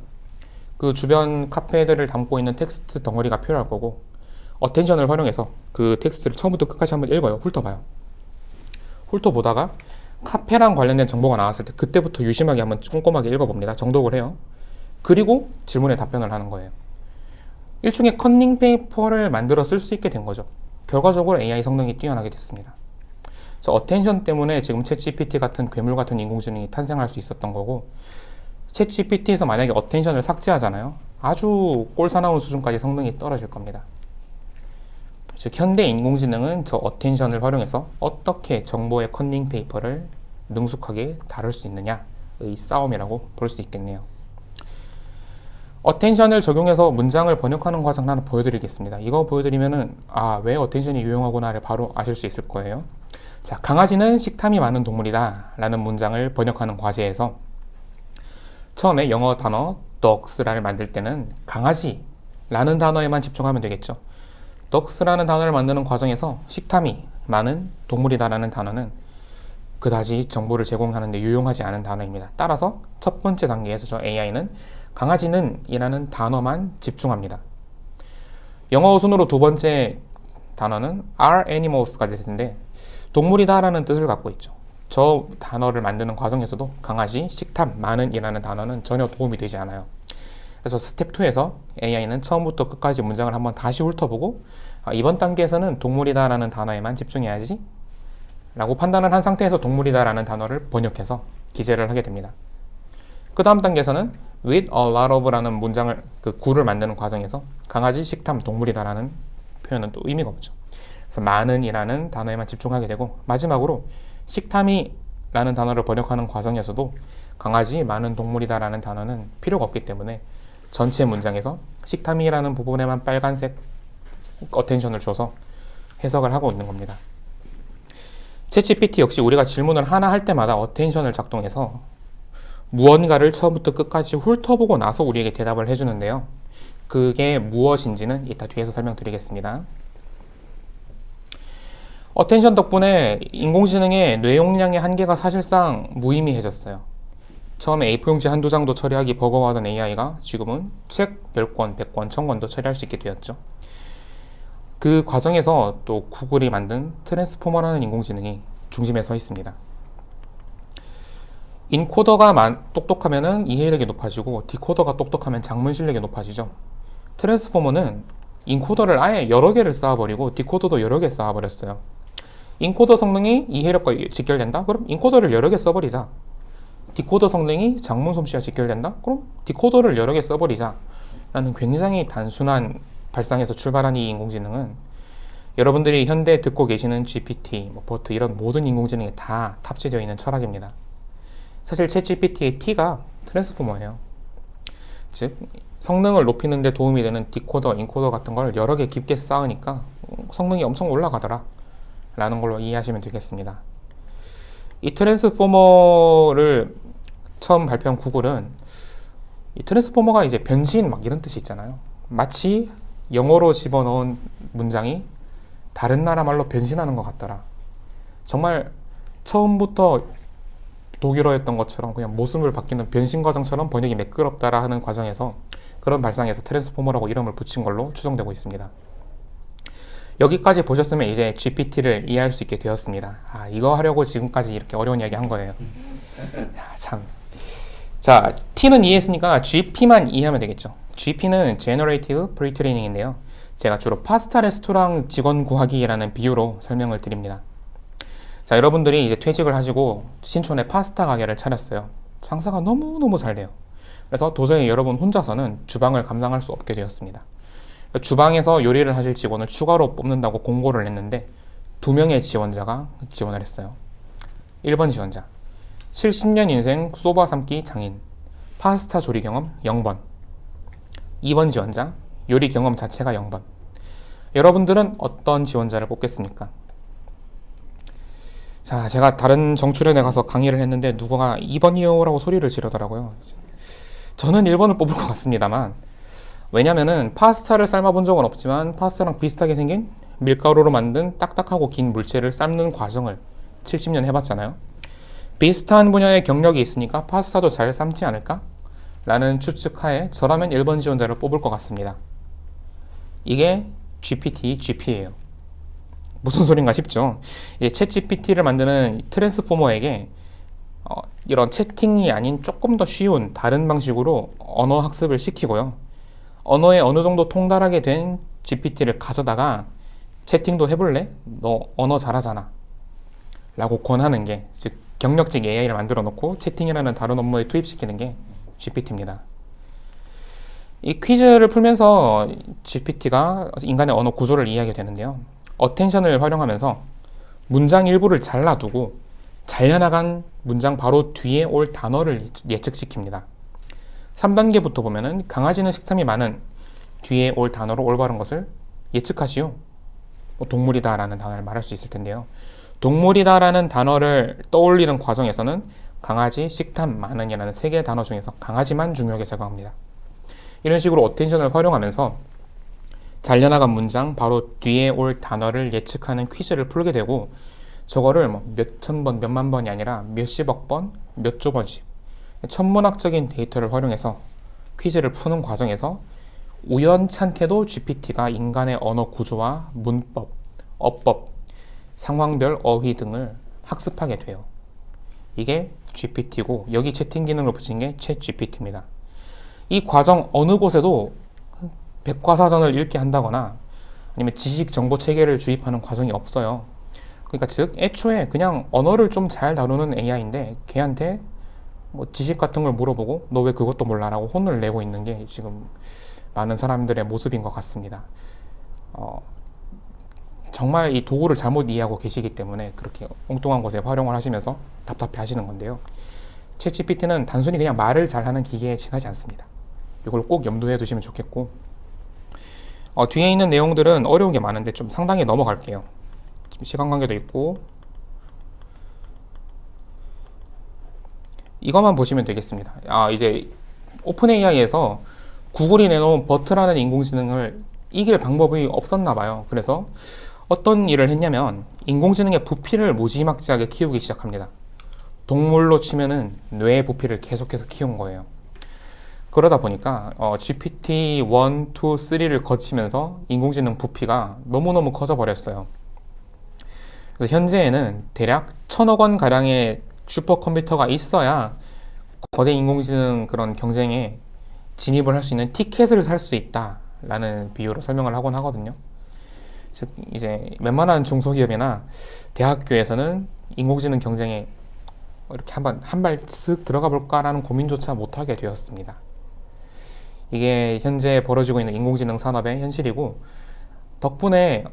그 주변 카페들을 담고 있는 텍스트 덩어리가 필요할 거고 어텐션을 활용해서 그 텍스트를 처음부터 끝까지 한번 읽어요. 훑어봐요. 훑어보다가 카페랑 관련된 정보가 나왔을 때 그때부터 유심하게 한번 꼼꼼하게 읽어봅니다. 정독을 해요. 그리고 질문에 답변을 하는 거예요. 일종의 컨닝 페이퍼를 만들어 쓸 수 있게 된 거죠. 결과적으로 AI 성능이 뛰어나게 됐습니다. 그래서 어텐션 때문에 지금 챗GPT 같은 괴물 같은 인공지능이 탄생할 수 있었던 거고 챗GPT에서 만약에 어텐션을 삭제하잖아요. 아주 꼴사나운 수준까지 성능이 떨어질 겁니다. 즉 현대 인공지능은 저 어텐션을 활용해서 어떻게 정보의 컨닝 페이퍼를 능숙하게 다룰 수 있느냐의 싸움이라고 볼 수 있겠네요. 어텐션을 적용해서 문장을 번역하는 과정 하나 보여드리겠습니다. 이거 보여드리면은 왜 어텐션이 유용하구나를 바로 아실 수 있을 거예요. 자, 강아지는 식탐이 많은 동물이다 라는 문장을 번역하는 과제에서 처음에 영어 단어 dogs를 만들 때는 강아지라는 단어에만 집중하면 되겠죠. dogs라는 단어를 만드는 과정에서 식탐이 많은 동물이다라는 단어는 그다지 정보를 제공하는 데 유용하지 않은 단어입니다. 따라서 첫 번째 단계에서 저 AI는 강아지는 이라는 단어만 집중합니다. 영어 어순으로 두 번째 단어는 are animals가 될 텐데 동물이다 라는 뜻을 갖고 있죠. 저 단어를 만드는 과정에서도 강아지, 식탐, 많은 이라는 단어는 전혀 도움이 되지 않아요. 그래서 스텝 2에서 AI는 처음부터 끝까지 문장을 한번 다시 훑어보고 이번 단계에서는 동물이다 라는 단어에만 집중해야지 라고 판단을 한 상태에서 동물이다 라는 단어를 번역해서 기재를 하게 됩니다. 그 다음 단계에서는 with a lot of 라는 문장을 구를 만드는 과정에서 강아지, 식탐, 동물이다 라는 표현은 또 의미가 없죠. 그래서 많은 이라는 단어에만 집중하게 되고 마지막으로 식탐이 라는 단어를 번역하는 과정에서도 강아지, 많은 동물이다 라는 단어는 필요가 없기 때문에 전체 문장에서 식탐이라는 부분에만 빨간색 어텐션을 줘서 해석을 하고 있는 겁니다. 챗GPT 역시 우리가 질문을 하나 할 때마다 어텐션을 작동해서 무언가를 처음부터 끝까지 훑어보고 나서 우리에게 대답을 해주는데요. 그게 무엇인지는 이따 뒤에서 설명드리겠습니다. 어텐션 덕분에 인공지능의 뇌 용량의 한계가 사실상 무의미해졌어요. 처음에 A4용지 한두 장도 처리하기 버거워하던 AI가 지금은 책 10권, 100권, 1000권도 처리할 수 있게 되었죠. 그 과정에서 또 구글이 만든 트랜스포머라는 인공지능이 중심에 서 있습니다. 인코더가 똑똑하면 이해력이 높아지고 디코더가 똑똑하면 장문 실력이 높아지죠. 트랜스포머는 인코더를 아예 여러 개를 쌓아버리고 디코더도 여러 개 쌓아버렸어요. 인코더 성능이 이해력과 직결된다? 그럼 인코더를 여러 개 써버리자. 디코더 성능이 장문 솜씨와 직결된다? 그럼 디코더를 여러 개 써버리자. 라는 굉장히 단순한 발상에서 출발한 이 인공지능은 여러분들이 현대 듣고 계시는 GPT, 버트 이런 모든 인공지능에 다 탑재되어 있는 철학입니다. 사실 챗GPT의 T가 트랜스포머예요. 즉 성능을 높이는 데 도움이 되는 디코더, 인코더 같은 걸 여러 개 깊게 쌓으니까 성능이 엄청 올라가더라 라는 걸로 이해하시면 되겠습니다. 이 트랜스포머를 처음 발표한 구글은 이 트랜스포머가 이제 변신 막 이런 뜻이 있잖아요. 마치 영어로 집어넣은 문장이 다른 나라 말로 변신하는 것 같더라. 정말 처음부터 독일어였던 것처럼 그냥 모습을 바뀌는 변신 과정처럼 번역이 매끄럽다라 하는 과정에서 그런 발상에서 트랜스포머라고 이름을 붙인 걸로 추정되고 있습니다. 여기까지 보셨으면 이제 GPT를 이해할 수 있게 되었습니다. 이거 하려고 지금까지 이렇게 어려운 이야기 한 거예요. 참. 자, T는 이해했으니까 GP만 이해하면 되겠죠. GP는 Generative Pre-training인데요. 제가 주로 파스타 레스토랑 직원 구하기라는 비유로 설명을 드립니다. 자, 여러분들이 이제 퇴직을 하시고 신촌에 파스타 가게를 차렸어요. 장사가 너무너무 잘 돼요. 그래서 도저히 여러분 혼자서는 주방을 감당할 수 없게 되었습니다. 주방에서 요리를 하실 직원을 추가로 뽑는다고 공고를 했는데 2명의 지원자가 지원을 했어요. 1번 지원자, 70년 인생 소바 삶기 장인, 파스타 조리 경험 0번. 2번 지원자, 요리 경험 자체가 0번. 여러분들은 어떤 지원자를 뽑겠습니까? 자, 제가 다른 정출연에 가서 강의를 했는데 누가 2번이요 라고 소리를 지르더라고요. 저는 1번을 뽑을 것 같습니다만, 왜냐면은 파스타를 삶아본 적은 없지만 파스타랑 비슷하게 생긴 밀가루로 만든 딱딱하고 긴 물체를 삶는 과정을 70년 해봤잖아요. 비슷한 분야의 경력이 있으니까 파스타도 잘 삶지 않을까? 라는 추측하에 저라면 1번 지원자를 뽑을 것 같습니다. 이게 GPT, GP예요. 무슨 소린가 싶죠? 챗 GPT를 만드는 트랜스포머에게 이런 채팅이 아닌 조금 더 쉬운 다른 방식으로 언어 학습을 시키고요. 언어에 어느 정도 통달하게 된 GPT를 가져다가 채팅도 해볼래? 너 언어 잘하잖아 라고 권하는 게, 즉 경력직 AI를 만들어 놓고 채팅이라는 다른 업무에 투입시키는 게 GPT입니다. 이 퀴즈를 풀면서 GPT가 인간의 언어 구조를 이해하게 되는데요. 어텐션을 활용하면서 문장 일부를 잘라두고 잘려나간 문장 바로 뒤에 올 단어를 예측시킵니다. 3단계부터 보면은 강아지는 식탐이 많은 뒤에 올 단어로 올바른 것을 예측하시오. 동물이다 라는 단어를 말할 수 있을 텐데요. 동물이다 라는 단어를 떠올리는 과정에서는 강아지, 식탐, 많은 이라는 3개의 단어 중에서 강아지만 중요하게 작용합니다. 이런 식으로 어텐션을 활용하면서 잘려나간 문장 바로 뒤에 올 단어를 예측하는 퀴즈를 풀게 되고, 저거를 몇천 번, 몇만 번이 아니라 몇십억 번, 몇 조 번씩 천문학적인 데이터를 활용해서 퀴즈를 푸는 과정에서 우연찮게도 GPT가 인간의 언어 구조와 문법, 어법, 상황별 어휘 등을 학습하게 돼요. 이게 GPT고 여기 채팅 기능을 붙인 게 챗 GPT입니다. 이 과정 어느 곳에도 백과사전을 읽게 한다거나 아니면 지식 정보 체계를 주입하는 과정이 없어요. 그러니까 즉 애초에 그냥 언어를 좀 잘 다루는 AI인데 걔한테 지식 같은 걸 물어보고 너 왜 그것도 몰라? 라고 혼을 내고 있는 게 지금 많은 사람들의 모습인 것 같습니다. 정말 이 도구를 잘못 이해하고 계시기 때문에 그렇게 엉뚱한 곳에 활용을 하시면서 답답해 하시는 건데요. 챗GPT는 단순히 그냥 말을 잘하는 기계에 지나지 않습니다. 이걸 꼭 염두에 두시면 좋겠고, 뒤에 있는 내용들은 어려운 게 많은데 좀 상당히 넘어갈게요. 시간 관계도 있고 이것만 보시면 되겠습니다. 이제 오픈 AI에서 구글이 내놓은 버트라는 인공지능을 이길 방법이 없었나 봐요. 그래서 어떤 일을 했냐면 인공지능의 부피를 무지막지하게 키우기 시작합니다. 동물로 치면은 뇌의 부피를 계속해서 키운 거예요. 그러다 보니까 GPT 1, 2, 3를 거치면서 인공지능 부피가 너무너무 커져 버렸어요. 그래서 현재에는 대략 1,000억 원 가량의 슈퍼컴퓨터가 있어야 거대 인공지능 그런 경쟁에 진입을 할 수 있는 티켓을 살 수 있다라는 비유로 설명을 하곤 하거든요. 즉 이제 웬만한 중소기업이나 대학교에서는 인공지능 경쟁에 이렇게 한 발 쓱 들어가 볼까라는 고민조차 못하게 되었습니다. 이게 현재 벌어지고 있는 인공지능 산업의 현실이고, 덕분에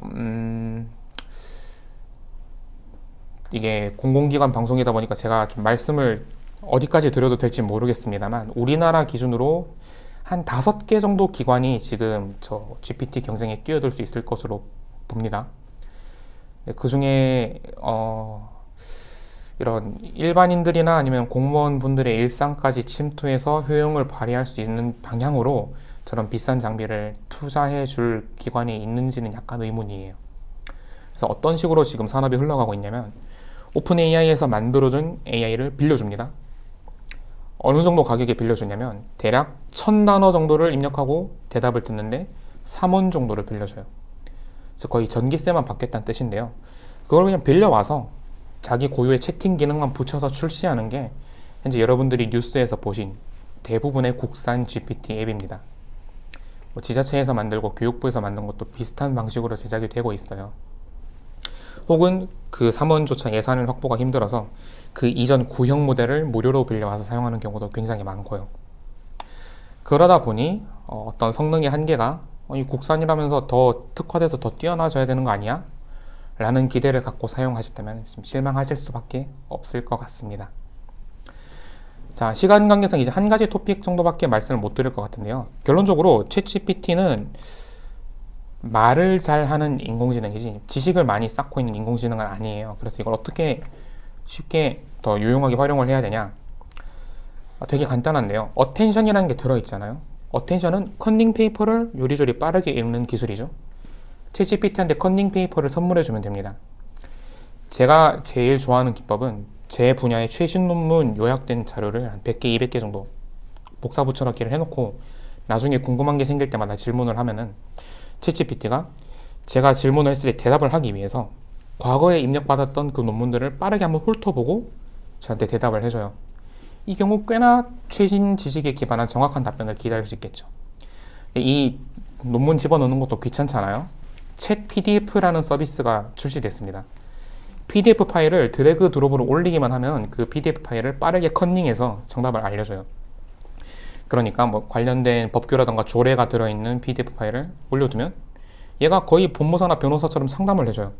이게 공공기관 방송이다 보니까 제가 좀 말씀을 어디까지 드려도 될지 모르겠습니다만, 우리나라 기준으로 한 5개 정도 기관이 지금 저 GPT 경쟁에 뛰어들 수 있을 것으로 봅니다. 그 중에 이런 일반인들이나 아니면 공무원분들의 일상까지 침투해서 효용을 발휘할 수 있는 방향으로 저런 비싼 장비를 투자해 줄 기관이 있는지는 약간 의문이에요. 그래서 어떤 식으로 지금 산업이 흘러가고 있냐면, 오픈 AI에서 만들어둔 AI를 빌려줍니다. 어느 정도 가격에 빌려주냐면 대략 1000단어 정도를 입력하고 대답을 듣는데 3원 정도를 빌려줘요. 그래서 거의 전기세만 받겠다는 뜻인데요. 그걸 그냥 빌려와서 자기 고유의 채팅 기능만 붙여서 출시하는 게 현재 여러분들이 뉴스에서 보신 대부분의 국산 GPT 앱입니다. 뭐 지자체에서 만들고 교육부에서 만든 것도 비슷한 방식으로 제작이 되고 있어요. 혹은 그 3원조차 예산을 확보가 힘들어서 그 이전 구형 모델을 무료로 빌려와서 사용하는 경우도 굉장히 많고요. 그러다 보니 어떤 성능의 한계가 이 국산이라면서 더 특화돼서 더 뛰어나져야 되는 거 아니야? 라는 기대를 갖고 사용하셨다면 좀 실망하실 수밖에 없을 것 같습니다. 자, 시간 관계상 이제 한 가지 토픽 정도밖에 말씀을 못 드릴 것 같은데요. 결론적으로 챗GPT는 말을 잘하는 인공지능이지 지식을 많이 쌓고 있는 인공지능은 아니에요. 그래서 이걸 어떻게 쉽게 더 유용하게 활용을 해야 되냐? 되게 간단한데요. 어텐션이라는 게 들어있잖아요. 어텐션은 컨닝 페이퍼를 요리조리 빠르게 읽는 기술이죠. 챗GPT한테 컨닝 페이퍼를 선물해주면 됩니다. 제가 제일 좋아하는 기법은 제 분야의 최신 논문 요약된 자료를 한 100개, 200개 정도 복사 붙여넣기를 해놓고 나중에 궁금한 게 생길 때마다 질문을 하면은 챗GPT가 제가 질문을 했을 때 대답을 하기 위해서 과거에 입력받았던 그 논문들을 빠르게 한번 훑어보고 저한테 대답을 해줘요. 이 경우 꽤나 최신 지식에 기반한 정확한 답변을 기다릴 수 있겠죠. 이 논문 집어넣는 것도 귀찮잖아요. 챗 PDF라는 서비스가 출시됐습니다. PDF 파일을 드래그 드롭으로 올리기만 하면 그 PDF 파일을 빠르게 컨닝해서 정답을 알려줘요. 그러니까 뭐 관련된 법규라던가 조례가 들어있는 PDF 파일을 올려두면 얘가 거의 법무사나 변호사처럼 상담을 해줘요.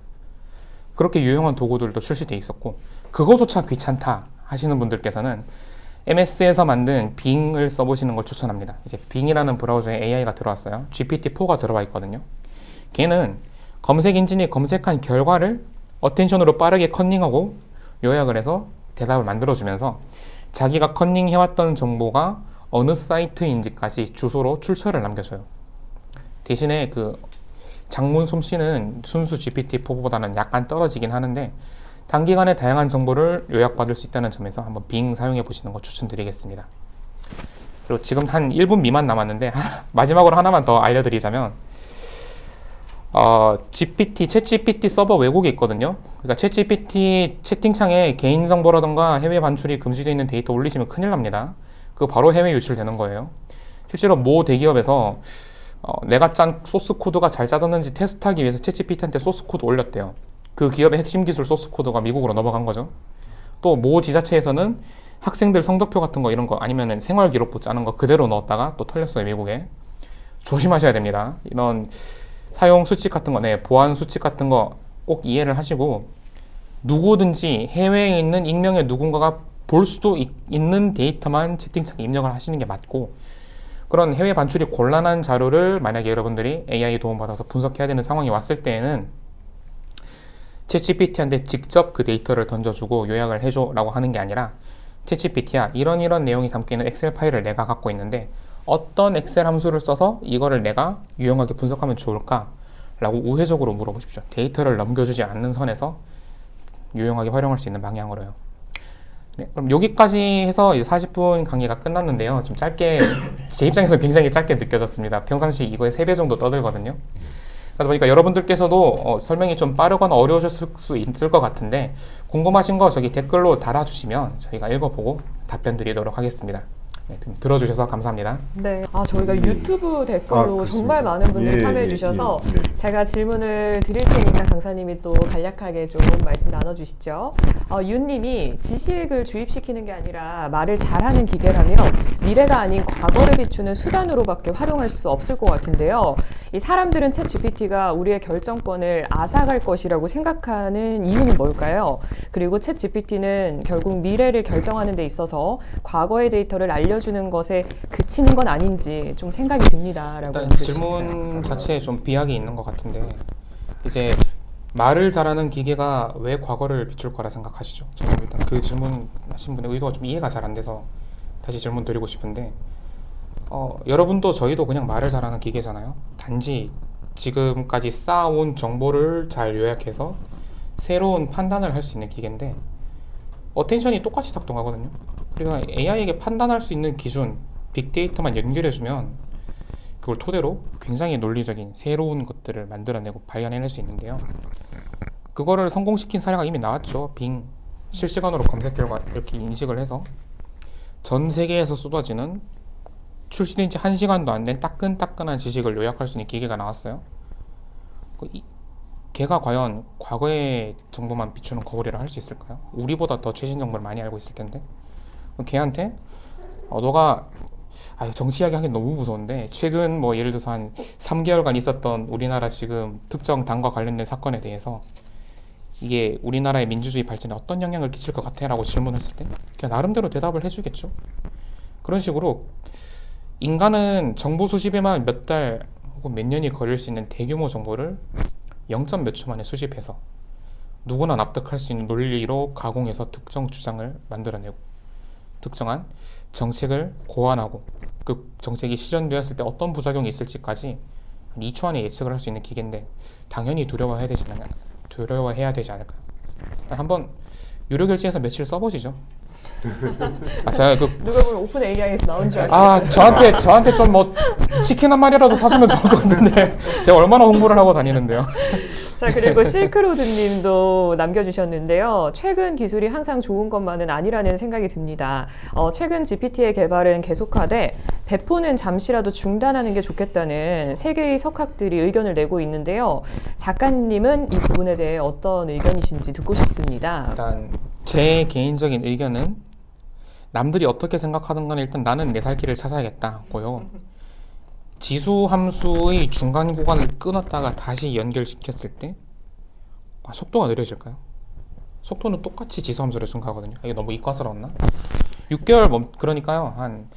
그렇게 유용한 도구들도 출시되어 있었고, 그거조차 귀찮다 하시는 분들께서는 MS에서 만든 빙을 써보시는 걸 추천합니다. 이제 빙이라는 브라우저에 AI가 들어왔어요. GPT-4가 들어와 있거든요. 걔는 검색 엔진이 검색한 결과를 어텐션으로 빠르게 컨닝하고 요약을 해서 대답을 만들어주면서 자기가 컨닝해왔던 정보가 어느 사이트인지까지 주소로 출처를 남겨줘요. 대신에 그 장문 솜씨는 순수 GPT-4보다는 약간 떨어지긴 하는데 단기간에 다양한 정보를 요약받을 수 있다는 점에서 한번 빙 사용해 보시는 거 추천드리겠습니다. 그리고 지금 한 1분 미만 남았는데 마지막으로 하나만 더 알려드리자면 챗GPT 서버 왜곡이 있거든요. 그러니까 챗GPT 채팅창에 개인정보라던가 해외 반출이 금지되어 있는 데이터 올리시면 큰일 납니다. 그거 바로 해외 유출되는 거예요. 실제로 모 대기업에서 내가 짠 소스 코드가 잘 짜졌는지 테스트하기 위해서 챗GPT한테 소스 코드 올렸대요. 그 기업의 핵심 기술 소스 코드가 미국으로 넘어간 거죠. 또 모 지자체에서는 학생들 성적표 같은 거 이런 거 아니면 생활기록부 짜는 거 그대로 넣었다가 또 털렸어요, 미국에. 조심하셔야 됩니다. 이런 사용 수칙 같은 거, 보안 수칙 같은 거 꼭 이해를 하시고, 누구든지 해외에 있는 익명의 누군가가 볼 수도 있는 데이터만 채팅창에 입력을 하시는 게 맞고, 그런 해외 반출이 곤란한 자료를 만약에 여러분들이 AI 도움받아서 분석해야 되는 상황이 왔을 때에는 챗GPT한테 직접 그 데이터를 던져주고 요약을 해줘 라고 하는 게 아니라, 챗GPT야 이런 내용이 담겨있는 엑셀 파일을 내가 갖고 있는데 어떤 엑셀 함수를 써서 이거를 내가 유용하게 분석하면 좋을까 라고 우회적으로 물어보십시오. 데이터를 넘겨주지 않는 선에서 유용하게 활용할 수 있는 방향으로요. 네, 그럼 여기까지 해서 이제 40분 강의가 끝났는데요. 좀 짧게, 제 입장에서 굉장히 짧게 느껴졌습니다. 평상시 이거의 3배 정도 떠들거든요. 그러다 보니까 여러분들께서도 설명이 좀 빠르거나 어려우셨을 수 있을 것 같은데, 궁금하신 거 저기 댓글로 달아주시면 저희가 읽어보고 답변 드리도록 하겠습니다. 네, 좀 들어주셔서 감사합니다. 네. 저희가 유튜브 댓글로 그렇습니다. 정말 많은 분들이 예, 참여해 예, 주셔서 예, 예. 제가 질문을 드릴 테니까 강사님이 또 간략하게 좀 말씀 나눠주시죠. 윤님이 지식을 주입시키는 게 아니라 말을 잘하는 기계라면 미래가 아닌 과거를 비추는 수단으로밖에 활용할 수 없을 것 같은데요. 이 사람들은 챗 GPT가 우리의 결정권을 앗아갈 것이라고 생각하는 이유는 뭘까요? 그리고 챗 GPT는 결국 미래를 결정하는 데 있어서 과거의 데이터를 알려주는 것에 그치는 건 아닌지 좀 생각이 듭니다라고 일단 남겨주셨어요. 질문 자체에 좀 비약이 있는 것 같은데, 이제 말을 잘하는 기계가 왜 과거를 비출 거라 생각하시죠? 저는 일단 그 질문 하신 분의 의도가 좀 이해가 잘 안 돼서 다시 질문 드리고 싶은데, 여러분도 저희도 그냥 말을 잘하는 기계잖아요. 단지 지금까지 쌓아온 정보를 잘 요약해서 새로운 판단을 할 수 있는 기계인데, 어텐션이 똑같이 작동하거든요. 그래서 AI에게 판단할 수 있는 기준, 빅데이터만 연결해주면 그걸 토대로 굉장히 논리적인 새로운 것들을 만들어내고 발견해낼 수 있는데요. 그거를 성공시킨 사례가 이미 나왔죠. 빙 실시간으로 검색 결과 이렇게 인식을 해서 전 세계에서 쏟아지는 출시된 지 1시간도 안 된 따끈따끈한 지식을 요약할 수 있는 기계가 나왔어요. 걔가 과연 과거의 정보만 비추는 거울이라 할 수 있을까요? 우리보다 더 최신 정보를 많이 알고 있을 텐데. 그럼 걔한테 너가 정치 이야기 하기 너무 무서운데, 최근 뭐 예를 들어서 한 3개월간 있었던 우리나라 지금 특정 당과 관련된 사건에 대해서 이게 우리나라의 민주주의 발전에 어떤 영향을 끼칠 것 같아? 라고 질문했을 때 그냥 나름대로 대답을 해주겠죠. 그런 식으로 인간은 정보 수집에만 몇 달 혹은 몇 년이 걸릴 수 있는 대규모 정보를 0. 몇 초 만에 수집해서 누구나 납득할 수 있는 논리로 가공해서 특정 주장을 만들어내고 특정한 정책을 고안하고 그 정책이 실현되었을 때 어떤 부작용이 있을지까지 한 2초 안에 예측을 할 수 있는 기계인데, 당연히 두려워해야 되지 않을까요? 한번 유료 결제해서 며칠 써보시죠. 제가 누가 보면 오픈 AI에서 나온 줄 아시겠어요? 저한테 좀 뭐 치킨 한 마리라도 사주면 좋을 것 같은데 제가 얼마나 홍보를 하고 다니는데요. 자, 그리고 실크로드님도 남겨주셨는데요. 최근 기술이 항상 좋은 것만은 아니라는 생각이 듭니다. 최근 GPT의 개발은 계속하되 배포는 잠시라도 중단하는 게 좋겠다는 세계의 석학들이 의견을 내고 있는데요. 작가님은 이 부분에 대해 어떤 의견이신지 듣고 싶습니다. 일단 제 개인적인 의견은 남들이 어떻게 생각하든 간에 일단 나는 내 살 길을 찾아야겠다고요. 지수 함수의 중간 구간을 끊었다가 다시 연결시켰을 때 속도가 느려질까요? 속도는 똑같이 지수 함수를 증가하거든요. 이게 너무 이과스러웠나? 6개월 그러니까요. 한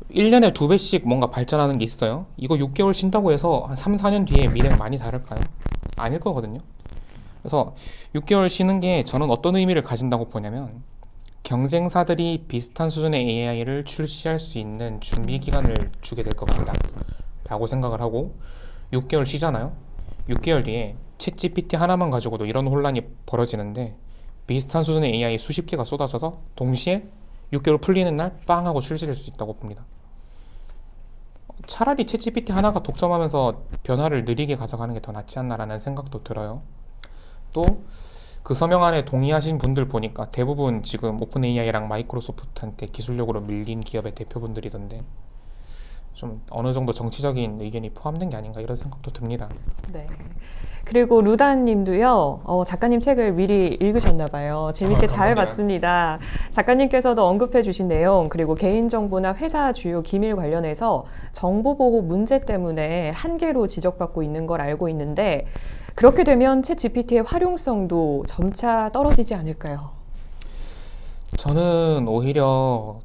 1년에 2배씩 뭔가 발전하는 게 있어요. 이거 6개월 쉰다고 해서 한 3, 4년 뒤에 미래가 많이 다를까요? 아닐 거거든요. 그래서 6개월 쉬는 게 저는 어떤 의미를 가진다고 보냐면, 경쟁사들이 비슷한 수준의 AI를 출시할 수 있는 준비 기간을 주게 될 것 같다 라고 생각을 하고, 6개월 쉬잖아요. 6개월 뒤에 챗 GPT 하나만 가지고도 이런 혼란이 벌어지는데, 비슷한 수준의 AI 수십 개가 쏟아져서 동시에 6개월 풀리는 날 빵 하고 출시될 수 있다고 봅니다. 차라리 챗 GPT 하나가 독점하면서 변화를 느리게 가져가는 게 더 낫지 않나라는 생각도 들어요. 또 그 서명 안에 동의하신 분들 보니까 대부분 지금 오픈 AI랑 마이크로소프트한테 기술력으로 밀린 기업의 대표분들이던데, 좀 어느 정도 정치적인 의견이 포함된 게 아닌가 이런 생각도 듭니다. 네. 그리고 루다님도요, 작가님 책을 미리 읽으셨나 봐요. 재밌게 잘 감사합니다. 봤습니다. 작가님께서도 언급해 주신 내용, 그리고 개인정보나 회사 주요 기밀 관련해서 정보보호 문제 때문에 한계로 지적받고 있는 걸 알고 있는데, 그렇게 되면 챗 GPT의 활용성도 점차 떨어지지 않을까요? 저는 오히려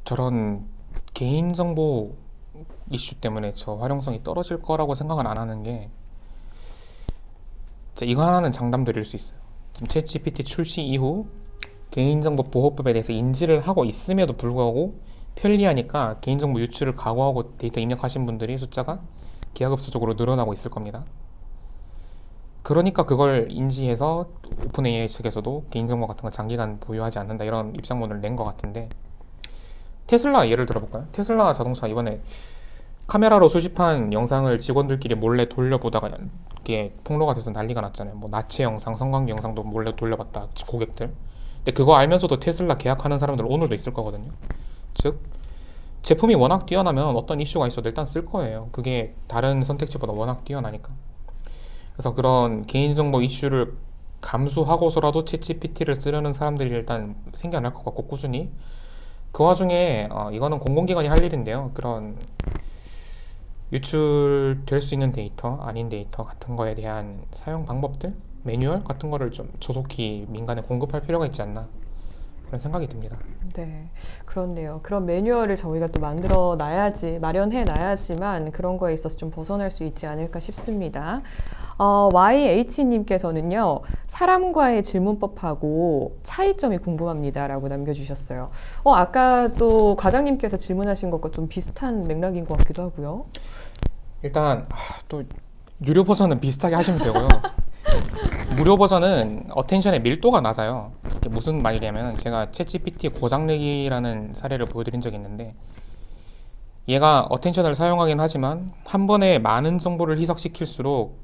저런 개인정보 이슈 때문에 저 활용성이 떨어질 거라고 생각은 안 하는 게, 이거 하나는 장담드릴 수 있어요. 지금 챗 GPT 출시 이후 개인정보 보호법에 대해서 인지를 하고 있음에도 불구하고 편리하니까 개인정보 유출을 각오하고 데이터 입력하신 분들이 숫자가 기하급수적으로 늘어나고 있을 겁니다. 그러니까 그걸 인지해서 오픈 AI 측에서도 개인정보 같은 거 장기간 보유하지 않는다 이런 입장문을 낸 것 같은데, 테슬라 예를 들어볼까요? 테슬라 자동차 이번에 카메라로 수집한 영상을 직원들끼리 몰래 돌려보다가 이게 폭로가 돼서 난리가 났잖아요. 뭐 나체 영상, 성관계 영상도 몰래 돌려봤다 고객들. 근데 그거 알면서도 테슬라 계약하는 사람들 오늘도 있을 거거든요. 즉 제품이 워낙 뛰어나면 어떤 이슈가 있어도 일단 쓸 거예요. 그게 다른 선택지보다 워낙 뛰어나니까. 그래서 그런 개인정보 이슈를 감수하고서라도 챗GPT를 쓰려는 사람들이 일단 생겨날 것 같고, 꾸준히. 그 와중에 이거는 공공기관이 할 일인데요. 그런 유출될 수 있는 데이터, 아닌 데이터 같은 거에 대한 사용 방법들, 매뉴얼 같은 거를 좀 조속히 민간에 공급할 필요가 있지 않나, 그런 생각이 듭니다. 네, 그렇네요. 그런 매뉴얼을 저희가 또 만들어 놔야지, 마련해 놔야지만 그런 거에 있어서 좀 벗어날 수 있지 않을까 싶습니다. YH님께서는요, 사람과의 질문법하고 차이점이 궁금합니다라고 남겨주셨어요. 아까 또 과장님께서 질문하신 것과 좀 비슷한 맥락인 것 같기도 하고요. 일단 또 유료 버전은 비슷하게 하시면 되고요. 무료 버전은 어텐션의 밀도가 낮아요. 이게 무슨 말이냐면, 제가 챗GPT 고장내기라는 사례를 보여드린 적이 있는데, 얘가 어텐션을 사용하긴 하지만 한 번에 많은 정보를 희석시킬수록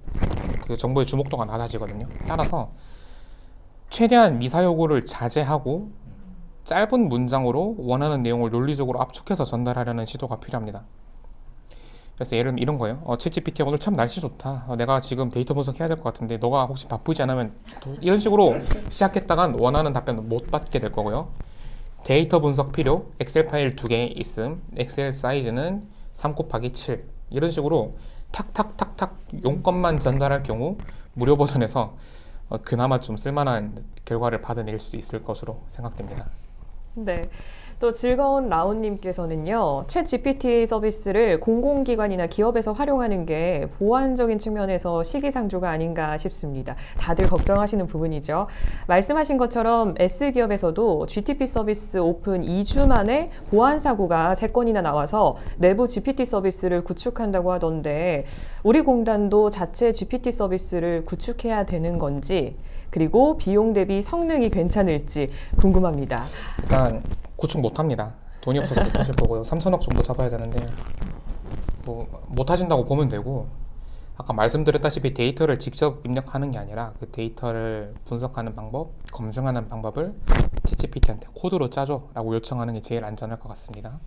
그 정보의 주목도가 낮아지거든요. 따라서 최대한 미사 요구를 자제하고 짧은 문장으로 원하는 내용을 논리적으로 압축해서 전달하려는 시도가 필요합니다. 그래서 예를 들면 이런 거예요. 챗GPT 오늘 참 날씨 좋다. 내가 지금 데이터 분석해야 될 것 같은데 너가 혹시 바쁘지 않으면, 이런 식으로 시작했다간 원하는 답변은 못 받게 될 거고요. 데이터 분석 필요, 엑셀 파일 2개 있음, 엑셀 사이즈는 3/7, 이런 식으로 탁탁탁탁 용건만 전달할 경우 무료 버전에서 그나마 좀 쓸만한 결과를 받아낼 수 있을 것으로 생각됩니다. 네. 또 즐거운 라온님께서는요, 챗 GPT 서비스를 공공기관이나 기업에서 활용하는 게 보안적인 측면에서 시기상조가 아닌가 싶습니다. 다들 걱정하시는 부분이죠. 말씀하신 것처럼 S기업에서도 GTP 서비스 오픈 2주 만에 보안 사고가 3건이나 나와서 내부 GPT 서비스를 구축한다고 하던데, 우리 공단도 자체 GPT 서비스를 구축해야 되는 건지, 그리고 비용 대비 성능이 괜찮을지 궁금합니다. 일단 구축 못합니다. 돈이 없어서 못하실 거고요. 3천억 정도 잡아야 되는데 뭐 못하신다고 보면 되고, 아까 말씀드렸다시피 데이터를 직접 입력하는 게 아니라 그 데이터를 분석하는 방법, 검증하는 방법을 챗GPT한테 코드로 짜줘 라고 요청하는 게 제일 안전할 것 같습니다.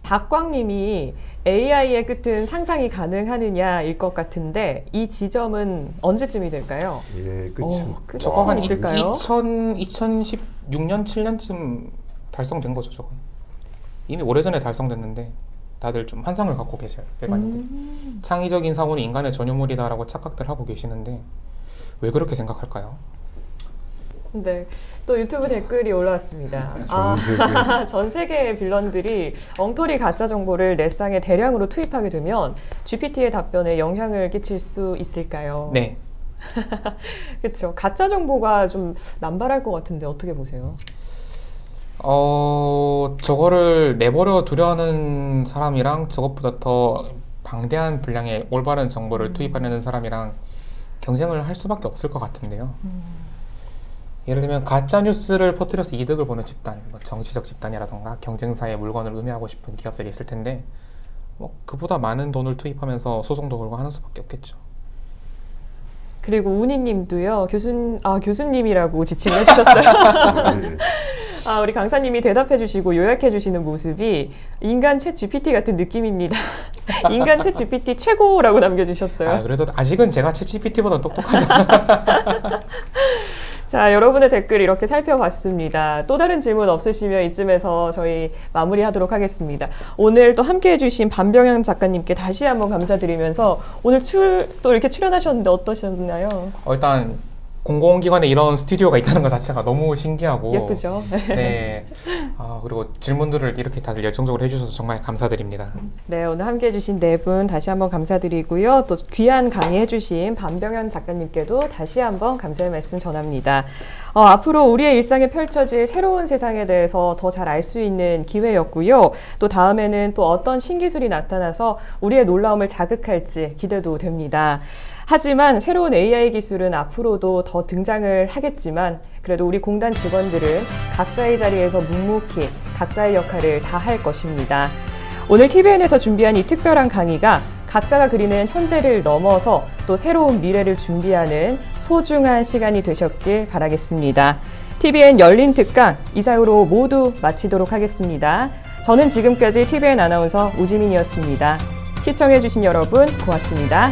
박광님이 AI의 끝은 상상이 가능하느냐일 것 같은데, 이 지점은 언제쯤이 될까요? 예, 그렇죠. 끝이 저거 한 있을까요? 2016년, 7년쯤 달성된 거죠. 저건 이미 오래전에 달성됐는데 다들 좀 환상을 갖고 계세요, 일반인들. 창의적인 사고는 인간의 전유물이다라고 착각들 하고 계시는데 왜 그렇게 생각할까요? 네, 또 유튜브 댓글이 올라왔습니다. 전 세계의 빌런들이 엉터리 가짜 정보를 넷상에 대량으로 투입하게 되면 GPT의 답변에 영향을 끼칠 수 있을까요? 네. 그렇죠. 가짜 정보가 좀 남발할 것 같은데 어떻게 보세요? 저거를 내버려 두려는 사람이랑 저것보다 더 방대한 분량의 올바른 정보를 투입하려는 사람이랑 경쟁을 할 수밖에 없을 것 같은데요. 예를 들면 가짜 뉴스를 퍼뜨려서 이득을 보는 집단, 뭐 정치적 집단이라던가 경쟁사의 물건을 음해하고 싶은 기업들이 있을 텐데, 뭐 그보다 많은 돈을 투입하면서 소송도 걸고 하는 수밖에 없겠죠. 그리고 운이님도요, 교수님이라고 지칭을 해주셨어요. 예. 우리 강사님이 대답해 주시고 요약해 주시는 모습이 인간 챗 GPT 같은 느낌입니다. 인간 챗 GPT 최고라고 남겨주셨어요. 그래도 아직은 제가 챗GPT보다 똑똑하죠. 자, 여러분의 댓글 이렇게 살펴봤습니다. 또 다른 질문 없으시면 이쯤에서 저희 마무리하도록 하겠습니다. 오늘 또 함께해 주신 반병현 작가님께 다시 한번 감사드리면서, 오늘 또 이렇게 출연하셨는데 어떠셨나요? 일단 공공기관에 이런 스튜디오가 있다는 것 자체가 너무 신기하고 예쁘죠? 네. 그리고 질문들을 이렇게 다들 열정적으로 해주셔서 정말 감사드립니다. 네, 오늘 함께 해주신 네 분 다시 한번 감사드리고요. 또 귀한 강의해주신 반병현 작가님께도 다시 한번 감사의 말씀 전합니다. 앞으로 우리의 일상에 펼쳐질 새로운 세상에 대해서 더 잘 알 수 있는 기회였고요. 또 다음에는 또 어떤 신기술이 나타나서 우리의 놀라움을 자극할지 기대도 됩니다. 하지만 새로운 AI 기술은 앞으로도 더 등장을 하겠지만 그래도 우리 공단 직원들은 각자의 자리에서 묵묵히 각자의 역할을 다 할 것입니다. 오늘 TVN에서 준비한 이 특별한 강의가 각자가 그리는 현재를 넘어서 또 새로운 미래를 준비하는 소중한 시간이 되셨길 바라겠습니다. TVN 열린 특강 이상으로 모두 마치도록 하겠습니다. 저는 지금까지 TVN 아나운서 우지민이었습니다. 시청해주신 여러분 고맙습니다.